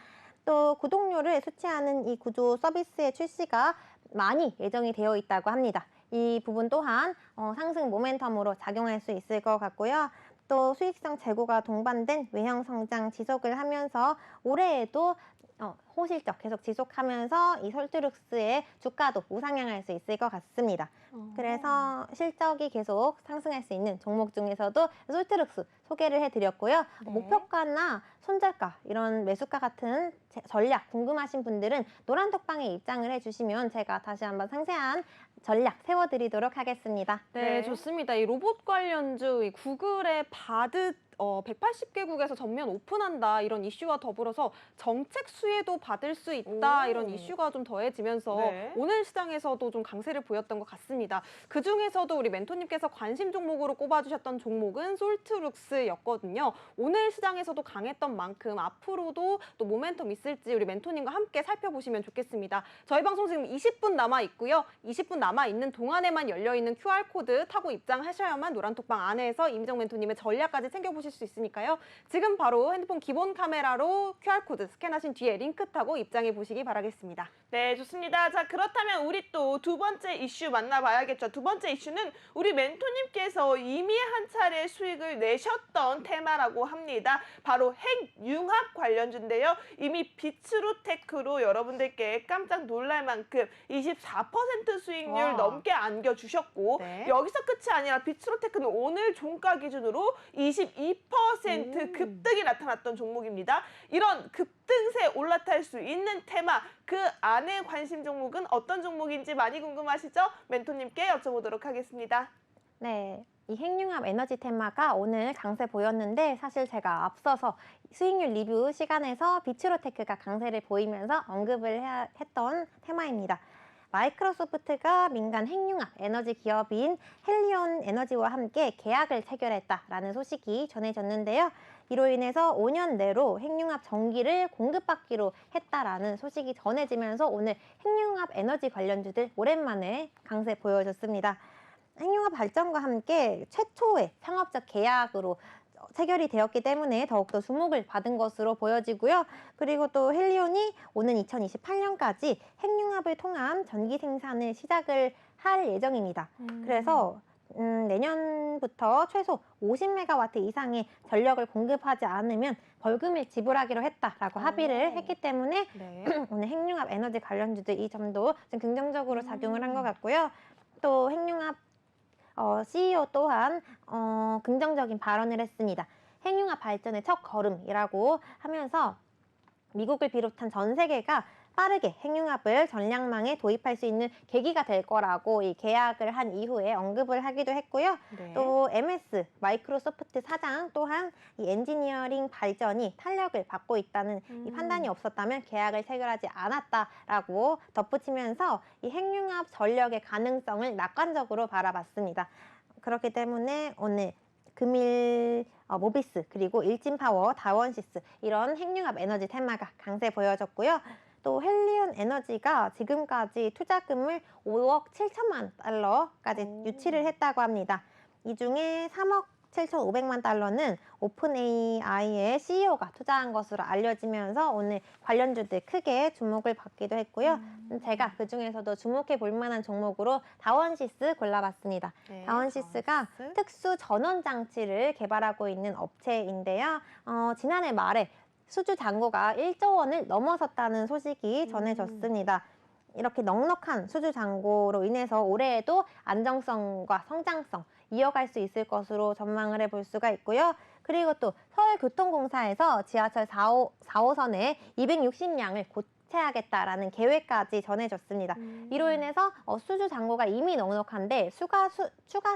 또 구독료를 수취하는 이 구조 서비스의 출시가 많이 예정이 되어 있다고 합니다. 이 부분 또한 상승 모멘텀으로 작용할 수 있을 것 같고요. 또 수익성 제고가 동반된 외형 성장 지속을 하면서 올해에도 호실적 계속 지속하면서 이 솔트룩스의 주가도 우상향할 수 있을 것 같습니다. 그래서 실적이 계속 상승할 수 있는 종목 중에서도 솔트룩스 소개를 해드렸고요. 네. 목표가나 손절가 이런 매수가 같은 전략 궁금하신 분들은 노란톡방에 입장을 해주시면 제가 다시 한번 상세한 전략 세워드리도록 하겠습니다. 네, 좋습니다. 이 로봇 관련주, 이 구글의 바드 180개국에서 전면 오픈한다 이런 이슈와 더불어서 정책 수혜도 받을 수 있다 이런 이슈가 좀 더해지면서 네. 오늘 시장에서도 좀 강세를 보였던 것 같습니다. 그 중에서도 우리 멘토님께서 관심 종목으로 꼽아주셨던 종목은 솔트룩스였거든요. 오늘 시장에서도 강했던 만큼 앞으로도 또 모멘텀 있을지 우리 멘토님과 함께 살펴보시면 좋겠습니다. 저희 방송 지금 20분 남아 있고요. 20분 남아 있는 동안에만 열려 있는 QR코드 타고 입장하셔야만 노란톡방 안에서 임정 멘토님의 전략까지 챙겨보실 찾아보실 수 있으니까요. 지금 바로 핸드폰 기본 카메라로 QR코드 스캔하신 뒤에 링크 타고 입장해 보시기 바라겠습니다. 네, 좋습니다. 자, 그렇다면 우리 또 두 번째 이슈 만나봐야겠죠. 두 번째 이슈는 우리 멘토님께서 이미 한 차례 수익을 내셨던 테마라고 합니다. 바로 핵융합 관련주인데요. 이미 비츠루테크로 여러분들께 깜짝 놀랄 만큼 24% 수익률 와. 넘게 안겨주셨고 네. 여기서 끝이 아니라 비츠루테크는 오늘 종가 기준으로 22% 급등이 나타났던 종목입니다. 이런 급등세 올라탈 수 있는 테마, 그 안에 관심 종목은 어떤 종목인지 많이 궁금하시죠? 멘토님께 여쭤보도록 하겠습니다. 네. 이 핵융합 에너지 테마가 오늘 강세 보였는데 사실 제가 앞서서 수익률 리뷰 시간에서 비츠로테크가 강세를 보이면서 언급을 했던 테마입니다. 마이크로소프트가 민간 핵융합 에너지 기업인 헬리온 에너지와 함께 계약을 체결했다라는 소식이 전해졌는데요. 이로 인해서 5년 내로 핵융합 전기를 공급받기로 했다라는 소식이 전해지면서 오늘 핵융합 에너지 관련주들 오랜만에 강세 보여줬습니다. 핵융합 발전과 함께 최초의 상업적 계약으로 체결이 되었기 때문에 더욱더 주목을 받은 것으로 보여지고요. 그리고 또 헬리온이 오는 2028년까지 핵융합을 통한 전기 생산을 시작을 할 예정입니다. 그래서 내년부터 최소 50메가와트 이상의 전력을 공급하지 않으면 벌금을 지불하기로 했다라고 합의를 했기 때문에 네. 오늘 핵융합 에너지 관련주들 이 점도 좀 긍정적으로 작용을 한 것 같고요. 또 핵융합 CEO 또한 긍정적인 발언을 했습니다. 핵융합 발전의 첫 걸음이라고 하면서 미국을 비롯한 전 세계가 빠르게 핵융합을 전략망에 도입할 수 있는 계기가 될 거라고 이 계약을 한 이후에 언급을 하기도 했고요. 네. 또 MS 마이크로소프트 사장 또한 이 엔지니어링 발전이 탄력을 받고 있다는 이 판단이 없었다면 계약을 체결하지 않았다라고 덧붙이면서 이 핵융합 전력의 가능성을 낙관적으로 바라봤습니다. 그렇기 때문에 오늘 금일 모비스 그리고 일진파워, 다원시스 이런 핵융합 에너지 테마가 강세 보여졌고요. 또 헬리온 에너지가 지금까지 투자금을 5억 7천만 달러까지 유치를 했다고 합니다. 이 중에 3억 7,500만 달러는 오픈 AI의 CEO가 투자한 것으로 알려지면서 오늘 관련주들 크게 주목을 받기도 했고요. 제가 그중에서도 주목해 볼 만한 종목으로 다원시스 골라봤습니다. 네, 다원시스가 다원시스. 특수 전원 장치를 개발하고 있는 업체인데요. 지난해 말에 수주 잔고가 1조 원을 넘어섰다는 소식이 전해졌습니다. 이렇게 넉넉한 수주 잔고로 인해서 올해에도 안정성과 성장성 이어갈 수 있을 것으로 전망을 해볼 수가 있고요. 그리고 또 서울교통공사에서 지하철 4호선에 260량을 고체하겠다라는 계획까지 전해졌습니다. 이로 인해서 수주 잔고가 이미 넉넉한데 추가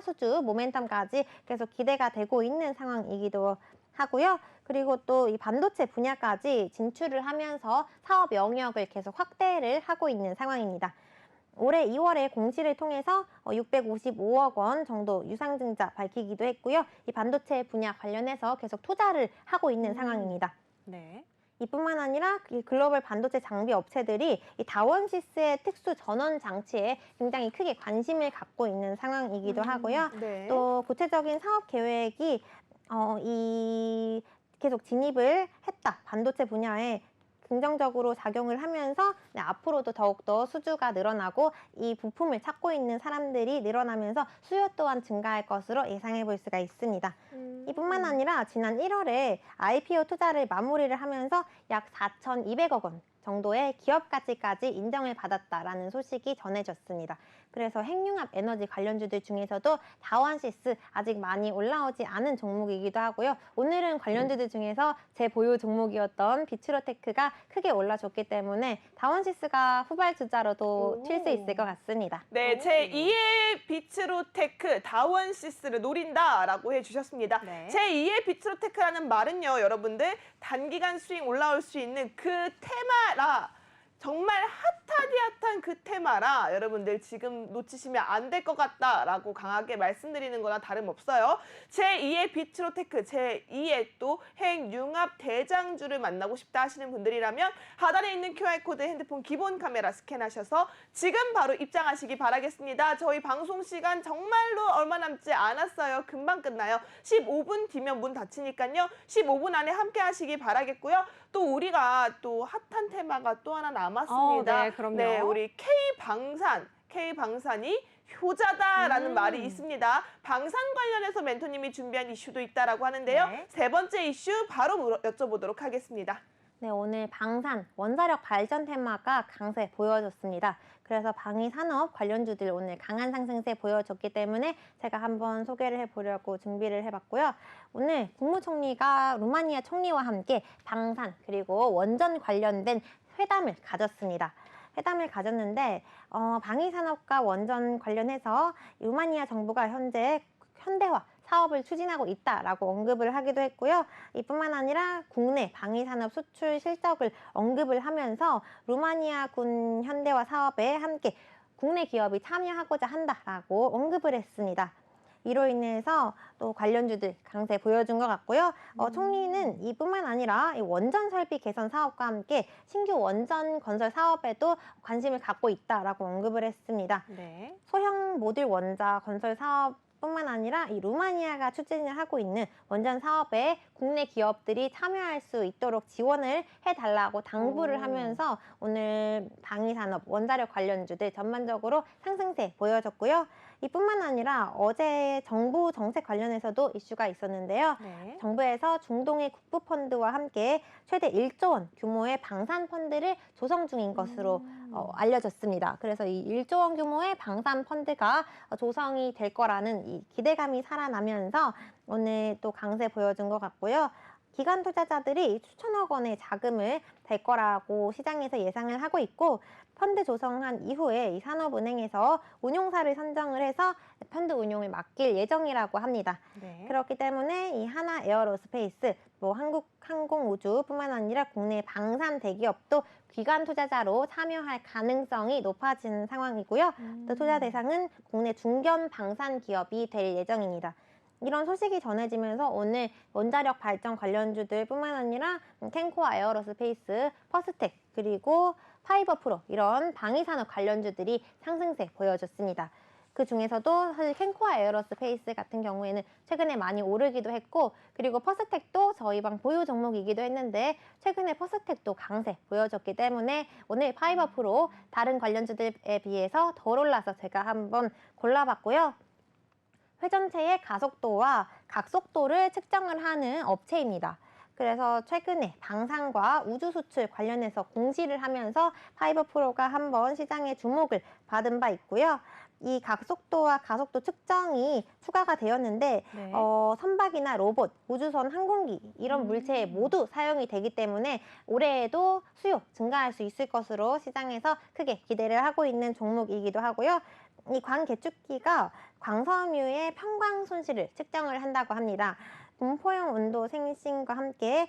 수주 모멘텀까지 계속 기대가 되고 있는 상황이기도 하고요. 그리고 또 이 반도체 분야까지 진출을 하면서 사업 영역을 계속 확대를 하고 있는 상황입니다. 올해 2월에 공시를 통해서 655억 원 정도 유상증자 밝히기도 했고요. 이 반도체 분야 관련해서 계속 투자를 하고 있는 상황입니다. 네. 이뿐만 아니라 이 글로벌 반도체 장비 업체들이 이 다원시스의 특수 전원 장치에 굉장히 크게 관심을 갖고 있는 상황이기도 하고요. 네. 또 구체적인 사업 계획이 계속 진입을 했다. 반도체 분야에 긍정적으로 작용을 하면서 앞으로도 더욱더 수주가 늘어나고 이 부품을 찾고 있는 사람들이 늘어나면서 수요 또한 증가할 것으로 예상해 볼 수가 있습니다. 이뿐만 아니라 지난 1월에 IPO 투자를 마무리를 하면서 약 4,200억 원 정도의 기업 가치까지 인정을 받았다라는 소식이 전해졌습니다. 그래서 핵융합 에너지 관련주들 중에서도 다원시스 아직 많이 올라오지 않은 종목이기도 하고요. 오늘은 관련주들 중에서 제 보유 종목이었던 비츠로테크가 크게 올라줬기 때문에 다원시스가 후발주자로도 튈 수 있을 것 같습니다. 네, 제2의 비츠로테크 다원시스를 노린다라고 해주셨습니다. 네. 제2의 비츠로테크라는 말은요, 여러분들 단기간 수익 올라올 수 있는 그 테마라 정말 핫한 그 테마라 여러분들 지금 놓치시면 안 될 것 같다라고 강하게 말씀드리는 거나 다름없어요. 제2의 비트로테크, 제2의 또 핵융합 대장주를 만나고 싶다 하시는 분들이라면 하단에 있는 QR코드 핸드폰 기본 카메라 스캔하셔서 지금 바로 입장하시기 바라겠습니다. 저희 방송 시간 정말로 얼마 남지 않았어요. 금방 끝나요. 15분 뒤면 문 닫히니까요. 15분 안에 함께 하시기 바라겠고요. 또 우리가 또 핫한 테마가 또 하나 남았습니다. 네, 그럼요. 네, 우리 K방산이 효자다라는 말이 있습니다. 방산 관련해서 멘토님이 준비한 이슈도 있다라고 하는데요. 네. 세 번째 이슈 바로 여쭤보도록 하겠습니다. 네, 오늘 방산, 원자력 발전 테마가 강세 보여줬습니다. 그래서 방위산업 관련주들 오늘 강한 상승세 보여줬기 때문에 제가 한번 소개를 해보려고 준비를 해봤고요. 오늘 국무총리가 루마니아 총리와 함께 방산 그리고 원전 관련된 회담을 가졌습니다. 회담을 가졌는데 방위산업과 원전 관련해서 루마니아 정부가 현재 현대화 사업을 추진하고 있다라고 언급을 하기도 했고요. 이뿐만 아니라 국내 방위산업 수출 실적을 언급을 하면서 루마니아군 현대화 사업에 함께 국내 기업이 참여하고자 한다라고 언급을 했습니다. 이로 인해서 또 관련주들 강세 보여준 것 같고요. 총리는 이뿐만 아니라 이 원전 설비 개선 사업과 함께 신규 원전 건설 사업에도 관심을 갖고 있다라고 언급을 했습니다. 네. 소형 모듈 원자 건설 사업 뿐만 아니라 이 루마니아가 추진을 하고 있는 원전 사업에 국내 기업들이 참여할 수 있도록 지원을 해달라고 당부를 하면서 오늘 방위산업, 원자력 관련주들 전반적으로 상승세 보여줬고요. 이뿐만 아니라 어제 정부 정책 관련해서도 이슈가 있었는데요. 네. 정부에서 중동의 국부펀드와 함께 최대 1조 원 규모의 방산펀드를 조성 중인 것으로 알려졌습니다. 그래서 이 1조 원 규모의 방산펀드가 조성이 될 거라는 이 기대감이 살아나면서 오늘 또 강세 보여준 것 같고요. 기관 투자자들이 수천억 원의 자금을 댈 거라고 시장에서 예상을 하고 있고 펀드 조성한 이후에 이 산업은행에서 운용사를 선정을 해서 펀드 운용을 맡길 예정이라고 합니다. 네. 그렇기 때문에 이 하나 에어로스페이스, 한국 항공우주뿐만 아니라 국내 방산 대기업도 기관 투자자로 참여할 가능성이 높아진 상황이고요. 또 투자 대상은 국내 중견 방산 기업이 될 예정입니다. 이런 소식이 전해지면서 오늘 원자력 발전 관련주들 뿐만 아니라 캔코아 에어로스페이스, 퍼스텍, 그리고 파이버프로 이런 방위산업 관련주들이 상승세 보여줬습니다. 그 중에서도 사실 캔코아 에어로스페이스 같은 경우에는 최근에 많이 오르기도 했고 그리고 퍼스텍도 저희 방 보유 종목이기도 했는데 최근에 퍼스텍도 강세 보여줬기 때문에 오늘 파이버프로 다른 관련주들에 비해서 덜 올라서 제가 한번 골라봤고요. 회전체의 가속도와 각속도를 측정을 하는 업체입니다. 그래서 최근에 방산과 우주 수출 관련해서 공시를 하면서 파이버프로가 한번 시장의 주목을 받은 바 있고요. 이 각속도와 가속도 측정이 추가가 되었는데 네. 선박이나 로봇, 우주선, 항공기 이런 물체에 모두 사용이 되기 때문에 올해에도 수요 증가할 수 있을 것으로 시장에서 크게 기대를 하고 있는 종목이기도 하고요. 이 광계축기가 광섬유의 평광 손실을 측정을 한다고 합니다. 분포형 온도 생신과 함께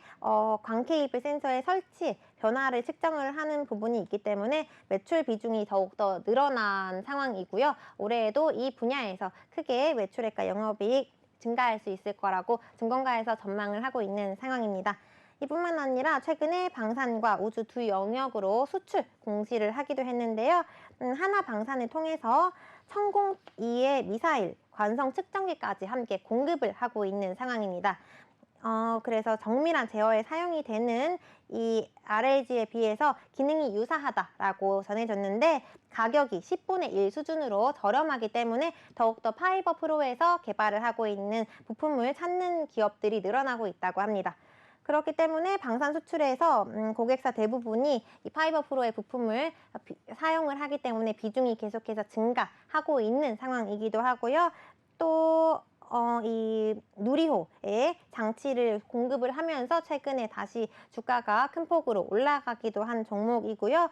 광케이블 센서의 설치 변화를 측정을 하는 부분이 있기 때문에 매출 비중이 더욱더 늘어난 상황이고요. 올해에도 이 분야에서 크게 매출액과 영업이익 증가할 수 있을 거라고 증권가에서 전망을 하고 있는 상황입니다. 이뿐만 아니라 최근에 방산과 우주 두 영역으로 수출 공시를 하기도 했는데요. 하나 방산을 통해서 천공2의 미사일 관성 측정기까지 함께 공급을 하고 있는 상황입니다. 그래서 정밀한 제어에 사용이 되는 이 RLG에 비해서 기능이 유사하다라고 전해졌는데 가격이 10분의 1 수준으로 저렴하기 때문에 더욱더 파이버 프로에서 개발을 하고 있는 부품을 찾는 기업들이 늘어나고 있다고 합니다. 그렇기 때문에 방산 수출에서 고객사 대부분이 이 파이버 프로의 부품을 사용을 하기 때문에 비중이 계속해서 증가하고 있는 상황이기도 하고요. 또 이 누리호에 장치를 공급을 하면서 최근에 다시 주가가 큰 폭으로 올라가기도 한 종목이고요.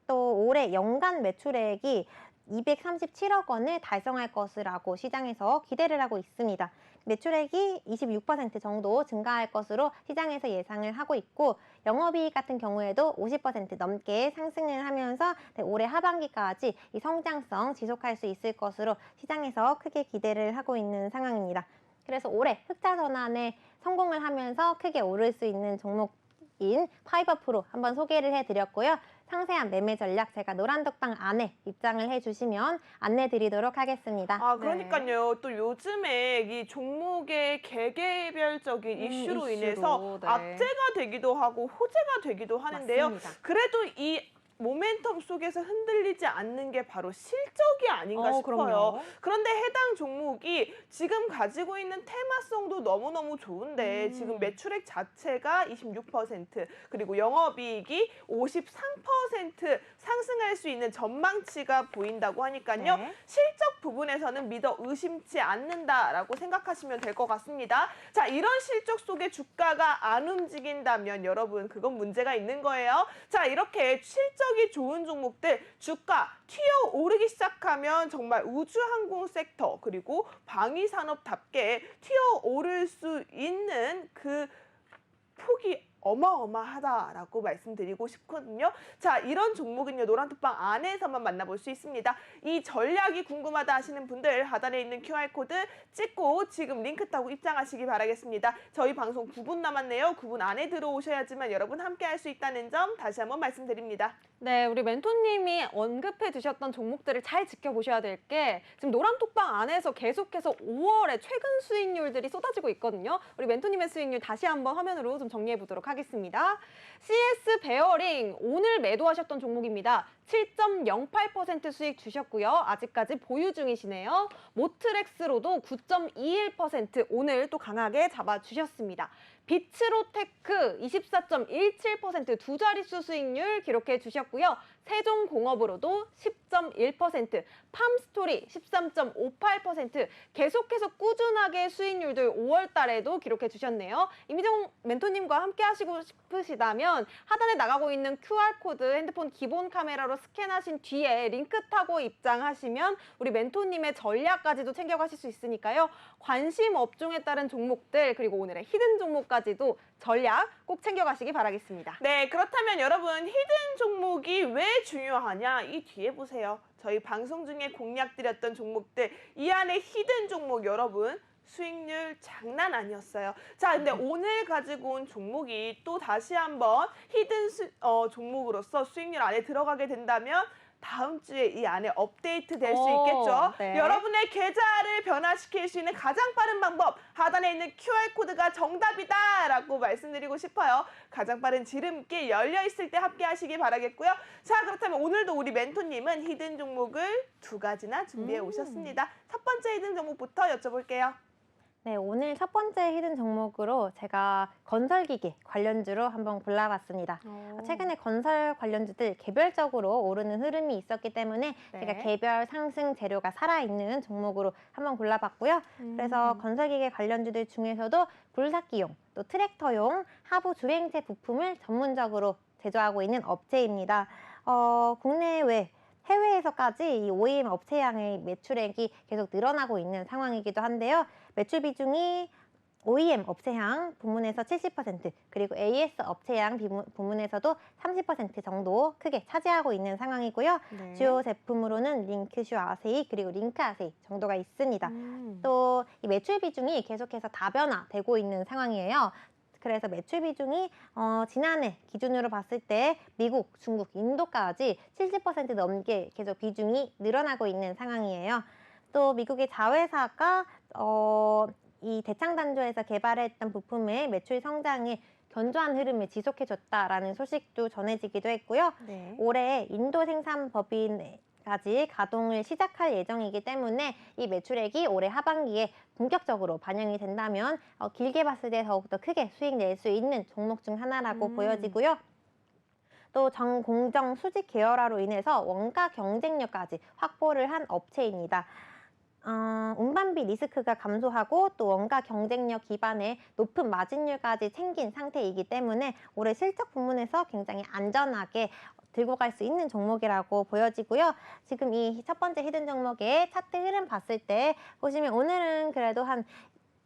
또 올해 연간 매출액이 237억 원을 달성할 것이라고 시장에서 기대를 하고 있습니다. 매출액이 26% 정도 증가할 것으로 시장에서 예상을 하고 있고 영업이익 같은 경우에도 50% 넘게 상승을 하면서 올해 하반기까지 이 성장성 지속할 수 있을 것으로 시장에서 크게 기대를 하고 있는 상황입니다. 그래서 올해 흑자 전환에 성공을 하면서 크게 오를 수 있는 종목인 파이버프로 한번 소개를 해드렸고요. 상세한 매매 전략 제가 노란독방 안에 입장을 해주시면 안내 드리도록 하겠습니다. 아, 그러니까요. 또 요즘에 이 종목의 개개별적인 이슈로 인해서 네. 악재가 되기도 하고 호재가 되기도 하는데요. 맞습니다. 그래도 이 모멘텀 속에서 흔들리지 않는 게 바로 실적이 아닌가 싶어요. 그럼요. 그런데 해당 종목이 지금 가지고 있는 테마성도 너무너무 좋은데 지금 매출액 자체가 26% 그리고 영업이익이 53% 상승할 수 있는 전망치가 보인다고 하니까요. 네. 실적 부분에서는 믿어 의심치 않는다라고 생각하시면 될 것 같습니다. 자, 이런 실적 속에 주가가 안 움직인다면 여러분 그건 문제가 있는 거예요. 자, 이렇게 실적이 좋은 종목들 주가 튀어 오르기 시작하면 정말 우주항공 섹터 그리고 방위산업답게 튀어 오를 수 있는 그 폭이 어마어마하다라고 말씀드리고 싶거든요. 자, 이런 종목은요. 노란톡방 안에서만 만나볼 수 있습니다. 이 전략이 궁금하다 하시는 분들 하단에 있는 QR코드 찍고 지금 링크 타고 입장하시기 바라겠습니다. 저희 방송 9분 남았네요. 9분 안에 들어오셔야지만 여러분 함께 할 수 있다는 점 다시 한번 말씀드립니다. 네, 우리 멘토님이 언급해 주셨던 종목들을 잘 지켜보셔야 될 게 지금 노란톡방 안에서 계속해서 5월에 최근 수익률들이 쏟아지고 있거든요. 우리 멘토님의 수익률 다시 한번 화면으로 좀 정리해 보도록 하겠습니다. CS 베어링 오늘 매도하셨던 종목입니다. 7.08% 수익 주셨고요. 아직까지 보유 중이시네요. 모트렉스로도 9.21% 오늘 또 강하게 잡아주셨습니다. 비츠로테크 24.17% 두 자릿수 수익률 기록해 주셨고요. 세종공업으로도 10.1%, 팜스토리 13.58% 계속해서 꾸준하게 수익률들 5월 달에도 기록해 주셨네요. 이미정 멘토님과 함께 하시고 싶으시다면 하단에 나가고 있는 QR코드 핸드폰 기본 카메라로 스캔하신 뒤에 링크 타고 입장하시면 우리 멘토님의 전략까지도 챙겨가실 수 있으니까요. 관심 업종에 따른 종목들 그리고 오늘의 히든 종목까지도 전략 꼭 챙겨가시기 바라겠습니다. 네, 그렇다면 여러분 히든 종목이 왜 중요하냐? 이 뒤에 보세요. 저희 방송 중에 공략 드렸던 종목들 이 안에 히든 종목 여러분 수익률 장난 아니었어요. 자, 근데 오늘 가지고 온 종목이 또 다시 한번 히든 종목으로서 수익률 안에 들어가게 된다면 다음 주에 이 안에 업데이트 될 수 있겠죠. 네. 여러분의 계좌를 변화시킬 수 있는 가장 빠른 방법 하단에 있는 QR코드가 정답이다라고 말씀드리고 싶어요. 가장 빠른 지름길 열려 있을 때 함께 하시기 바라겠고요. 자, 그렇다면 오늘도 우리 멘토님은 히든 종목을 2가지나 준비해 오셨습니다. 첫 번째 히든 종목부터 여쭤볼게요. 네, 오늘 첫 번째 히든 종목으로 제가 건설기계 관련주로 한번 골라봤습니다. 최근에 건설 관련주들 개별적으로 오르는 흐름이 있었기 때문에 네. 제가 개별 상승 재료가 살아있는 종목으로 한번 골라봤고요. 그래서 건설기계 관련주들 중에서도 굴삭기용, 또 트랙터용, 하부 주행체 부품을 전문적으로 제조하고 있는 업체입니다. 국내외 해외에서까지 이 OEM 업체양의 매출액이 계속 늘어나고 있는 상황이기도 한데요. 매출 비중이 OEM 업체향 부문에서 70% 그리고 AS 업체향 부문에서도 30% 정도 크게 차지하고 있는 상황이고요. 네. 주요 제품으로는 링크슈 아세이 그리고 링크 아세이 정도가 있습니다. 또 이 매출 비중이 계속해서 다변화되고 있는 상황이에요. 그래서 매출 비중이 지난해 기준으로 봤을 때 미국, 중국, 인도까지 70% 넘게 계속 비중이 늘어나고 있는 상황이에요. 또 미국의 자회사가 이 대창단조에서 개발했던 부품의 매출 성장에 견조한 흐름을 지속해줬다라는 소식도 전해지기도 했고요. 네. 올해 인도 생산 법인까지 가동을 시작할 예정이기 때문에 이 매출액이 올해 하반기에 본격적으로 반영이 된다면 길게 봤을 때 더욱더 크게 수익 낼 수 있는 종목 중 하나라고 보여지고요. 또 공정 수직 계열화로 인해서 원가 경쟁력까지 확보를 한 업체입니다. 운반비 리스크가 감소하고 또 원가 경쟁력 기반의 높은 마진율까지 챙긴 상태이기 때문에 올해 실적 부문에서 굉장히 안전하게 들고 갈 수 있는 종목이라고 보여지고요. 지금 이 첫 번째 히든 종목의 차트 흐름 봤을 때 보시면 오늘은 그래도 한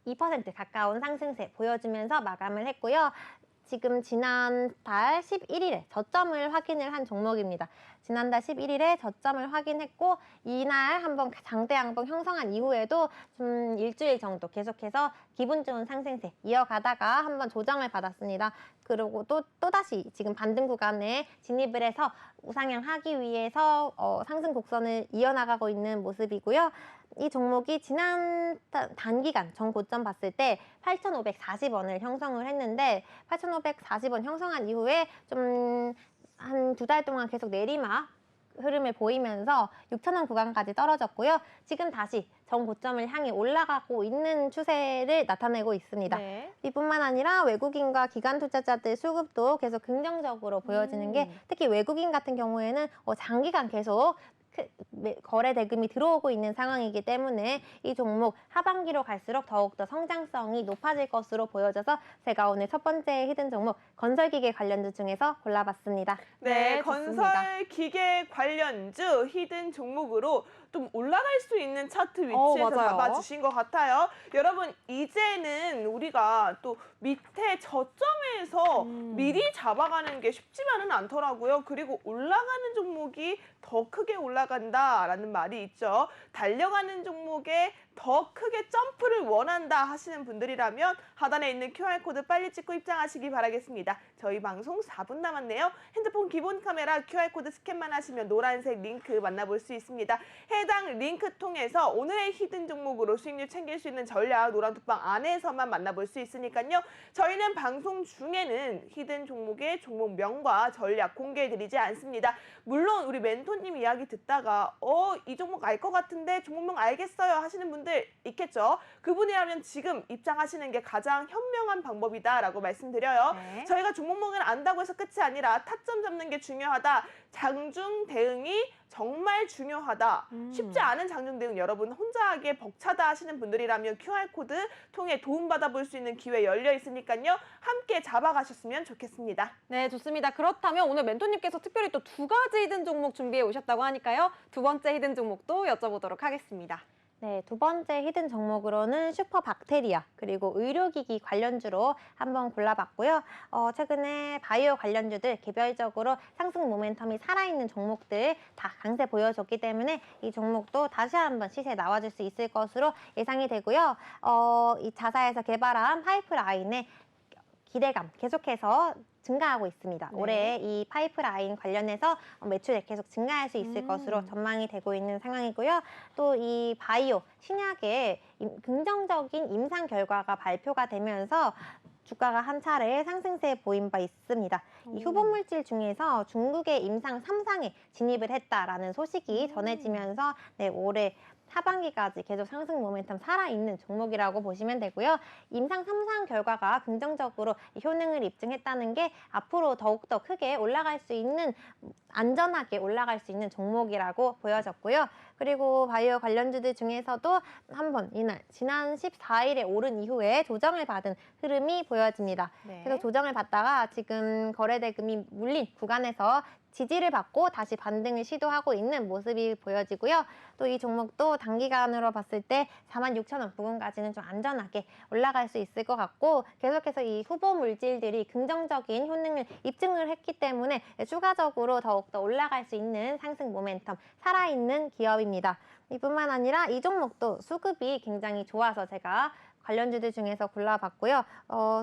2% 가까운 상승세 보여주면서 마감을 했고요. 지금 지난달 11일에 저점을 확인을 한 종목입니다. 지난달 11일에 저점을 확인했고 이날 한번 장대 양봉 형성한 이후에도 좀 일주일 정도 계속해서 기분 좋은 상승세 이어가다가 한번 조정을 받았습니다. 그리고 또다시 지금 반등 구간에 진입을 해서 우상향하기 위해서 상승 곡선을 이어나가고 있는 모습이고요. 이 종목이 지난 단기간 전 고점 봤을 때 8,540원을 형성을 했는데 8,540원 형성한 이후에 좀 한 2달 동안 계속 내리막 흐름을 보이면서 6,000원 구간까지 떨어졌고요. 지금 다시 전 고점을 향해 올라가고 있는 추세를 나타내고 있습니다. 네. 이뿐만 아니라 외국인과 기관 투자자들 수급도 계속 긍정적으로 보여지는 게 특히 외국인 같은 경우에는 장기간 계속 거래 대금이 들어오고 있는 상황이기 때문에 이 종목 하반기로 갈수록 더욱더 성장성이 높아질 것으로 보여져서 제가 오늘 첫 번째 히든 종목 건설기계 관련주 중에서 골라봤습니다. 네, 좋습니다. 건설기계 관련주 히든 종목으로 좀 올라갈 수 있는 차트 위치에서 맞아요. 잡아주신 것 같아요. 여러분, 이제는 우리가 또 밑에 저점에서 미리 잡아가는 게 쉽지만은 않더라고요. 그리고 올라가는 종목이 더 크게 올라간다라는 말이 있죠. 달려가는 종목에 더 크게 점프를 원한다 하시는 분들이라면 하단에 있는 QR코드 빨리 찍고 입장하시기 바라겠습니다. 저희 방송 4분 남았네요. 핸드폰 기본 카메라 QR코드 스캔만 하시면 노란색 링크 만나볼 수 있습니다. 해당 링크 통해서 오늘의 히든 종목으로 수익률 챙길 수 있는 전략 노란톡방 안에서만 만나볼 수 있으니까요. 저희는 방송 중에는 히든 종목의 종목명과 전략 공개해드리지 않습니다. 물론 우리 멘토님 이야기 듣다가 이 종목 알 것 같은데 종목명 알겠어요 하시는 분들 있겠죠. 그분이라면 지금 입장하시는 게 가장 현명한 방법이다라고 말씀드려요. 네. 저희가 종목명을 안다고 해서 끝이 아니라 타점 잡는 게 중요하다. 장중 대응이 정말 중요하다. 쉽지 않은 장중 대응 여러분 혼자 하기에 벅차다 하시는 분들이라면 QR코드 통해 도움받아 볼 수 있는 기회 열려 있으니까요. 함께 잡아가셨으면 좋겠습니다. 네, 좋습니다. 그렇다면 오늘 멘토님께서 특별히 또 2가지 히든 종목 준비해 오셨다고 하니까요. 두 번째 히든 종목도 여쭤보도록 하겠습니다. 네, 두 번째 히든 종목으로는 슈퍼박테리아 그리고 의료기기 관련주로 한번 골라봤고요. 최근에 바이오 관련주들 개별적으로 상승 모멘텀이 살아있는 종목들 다 강세 보여줬기 때문에 이 종목도 다시 한번 시세에 나와줄 수 있을 것으로 예상이 되고요. 이 자사에서 개발한 파이프라인의 기대감 계속해서 증가하고 있습니다. 네. 올해 이 파이프라인 관련해서 매출액 계속 증가할 수 있을 것으로 전망이 되고 있는 상황이고요. 또 이 바이오 신약의 긍정적인 임상 결과가 발표가 되면서 주가가 한 차례 상승세에 보인 바 있습니다. 이 후보 물질 중에서 중국의 임상 3상에 진입을 했다라는 소식이 전해지면서 올해 하반기까지 계속 상승 모멘텀 살아있는 종목이라고 보시면 되고요. 임상 3상 결과가 긍정적으로 효능을 입증했다는 게 앞으로 더욱더 크게 올라갈 수 있는 안전하게 올라갈 수 있는 종목이라고 보여졌고요. 그리고 바이오 관련주들 중에서도 한번 이날 지난 14일에 오른 이후에 조정을 받은 흐름이 보여집니다. 네. 그래서 조정을 받다가 지금 거래대금이 물린 구간에서 지지를 받고 다시 반등을 시도하고 있는 모습이 보여지고요. 또 이 종목도 단기간으로 봤을 때 46,000원 부근까지는 좀 안전하게 올라갈 수 있을 것 같고 계속해서 이 후보 물질들이 긍정적인 효능을 입증을 했기 때문에 추가적으로 더욱더 올라갈 수 있는 상승 모멘텀 살아있는 기업입니다. 이뿐만 아니라 이 종목도 수급이 굉장히 좋아서 제가 관련주들 중에서 골라봤고요.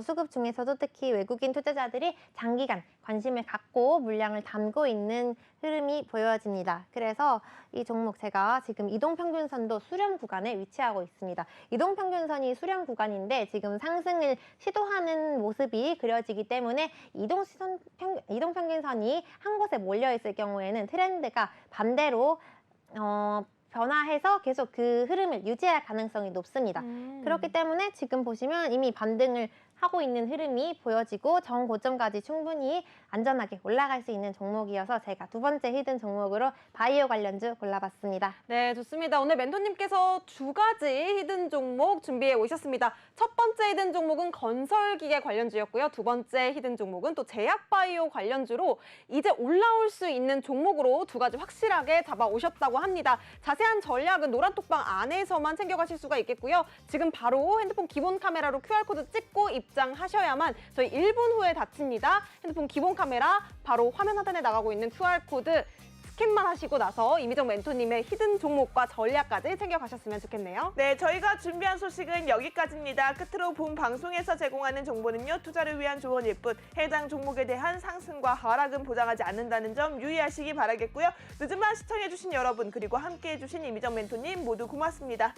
수급 중에서도 특히 외국인 투자자들이 장기간 관심을 갖고 물량을 담고 있는 흐름이 보여집니다. 그래서 이 종목 제가 지금 이동평균선도 수렴 구간에 위치하고 있습니다. 이동평균선이 수렴 구간인데 지금 상승을 시도하는 모습이 그려지기 때문에 이동평균선이 한 곳에 몰려있을 경우에는 트렌드가 반대로 변화해서 계속 그 흐름을 유지할 가능성이 높습니다. 그렇기 때문에 지금 보시면 이미 반등을 하고 있는 흐름이 보여지고 정고점까지 충분히 안전하게 올라갈 수 있는 종목이어서 제가 두 번째 히든 종목으로 바이오 관련주 골라봤습니다. 네, 좋습니다. 오늘 멘토님께서 두 가지 히든 종목 준비해 오셨습니다. 첫 번째 히든 종목은 건설기계 관련주였고요. 두 번째 히든 종목은 또 제약바이오 관련주로 이제 올라올 수 있는 종목으로 두 가지 확실하게 잡아오셨다고 합니다. 자세한 전략은 노란톡방 안에서만 챙겨가실 수가 있겠고요. 지금 바로 핸드폰 기본 카메라로 QR코드 찍고 입장하셔야만 저희 1분 후에 닫힙니다. 핸드폰 기본 카메라 바로 화면 하단에 나가고 있는 QR코드 스캔만 하시고 나서 이미정 멘토님의 히든 종목과 전략까지 챙겨가셨으면 좋겠네요. 네, 저희가 준비한 소식은 여기까지입니다. 끝으로 본 방송에서 제공하는 정보는요, 투자를 위한 조언일 뿐 해당 종목에 대한 상승과 하락은 보장하지 않는다는 점 유의하시기 바라겠고요. 늦은 밤 시청해주신 여러분 그리고 함께해주신 이미정 멘토님 모두 고맙습니다.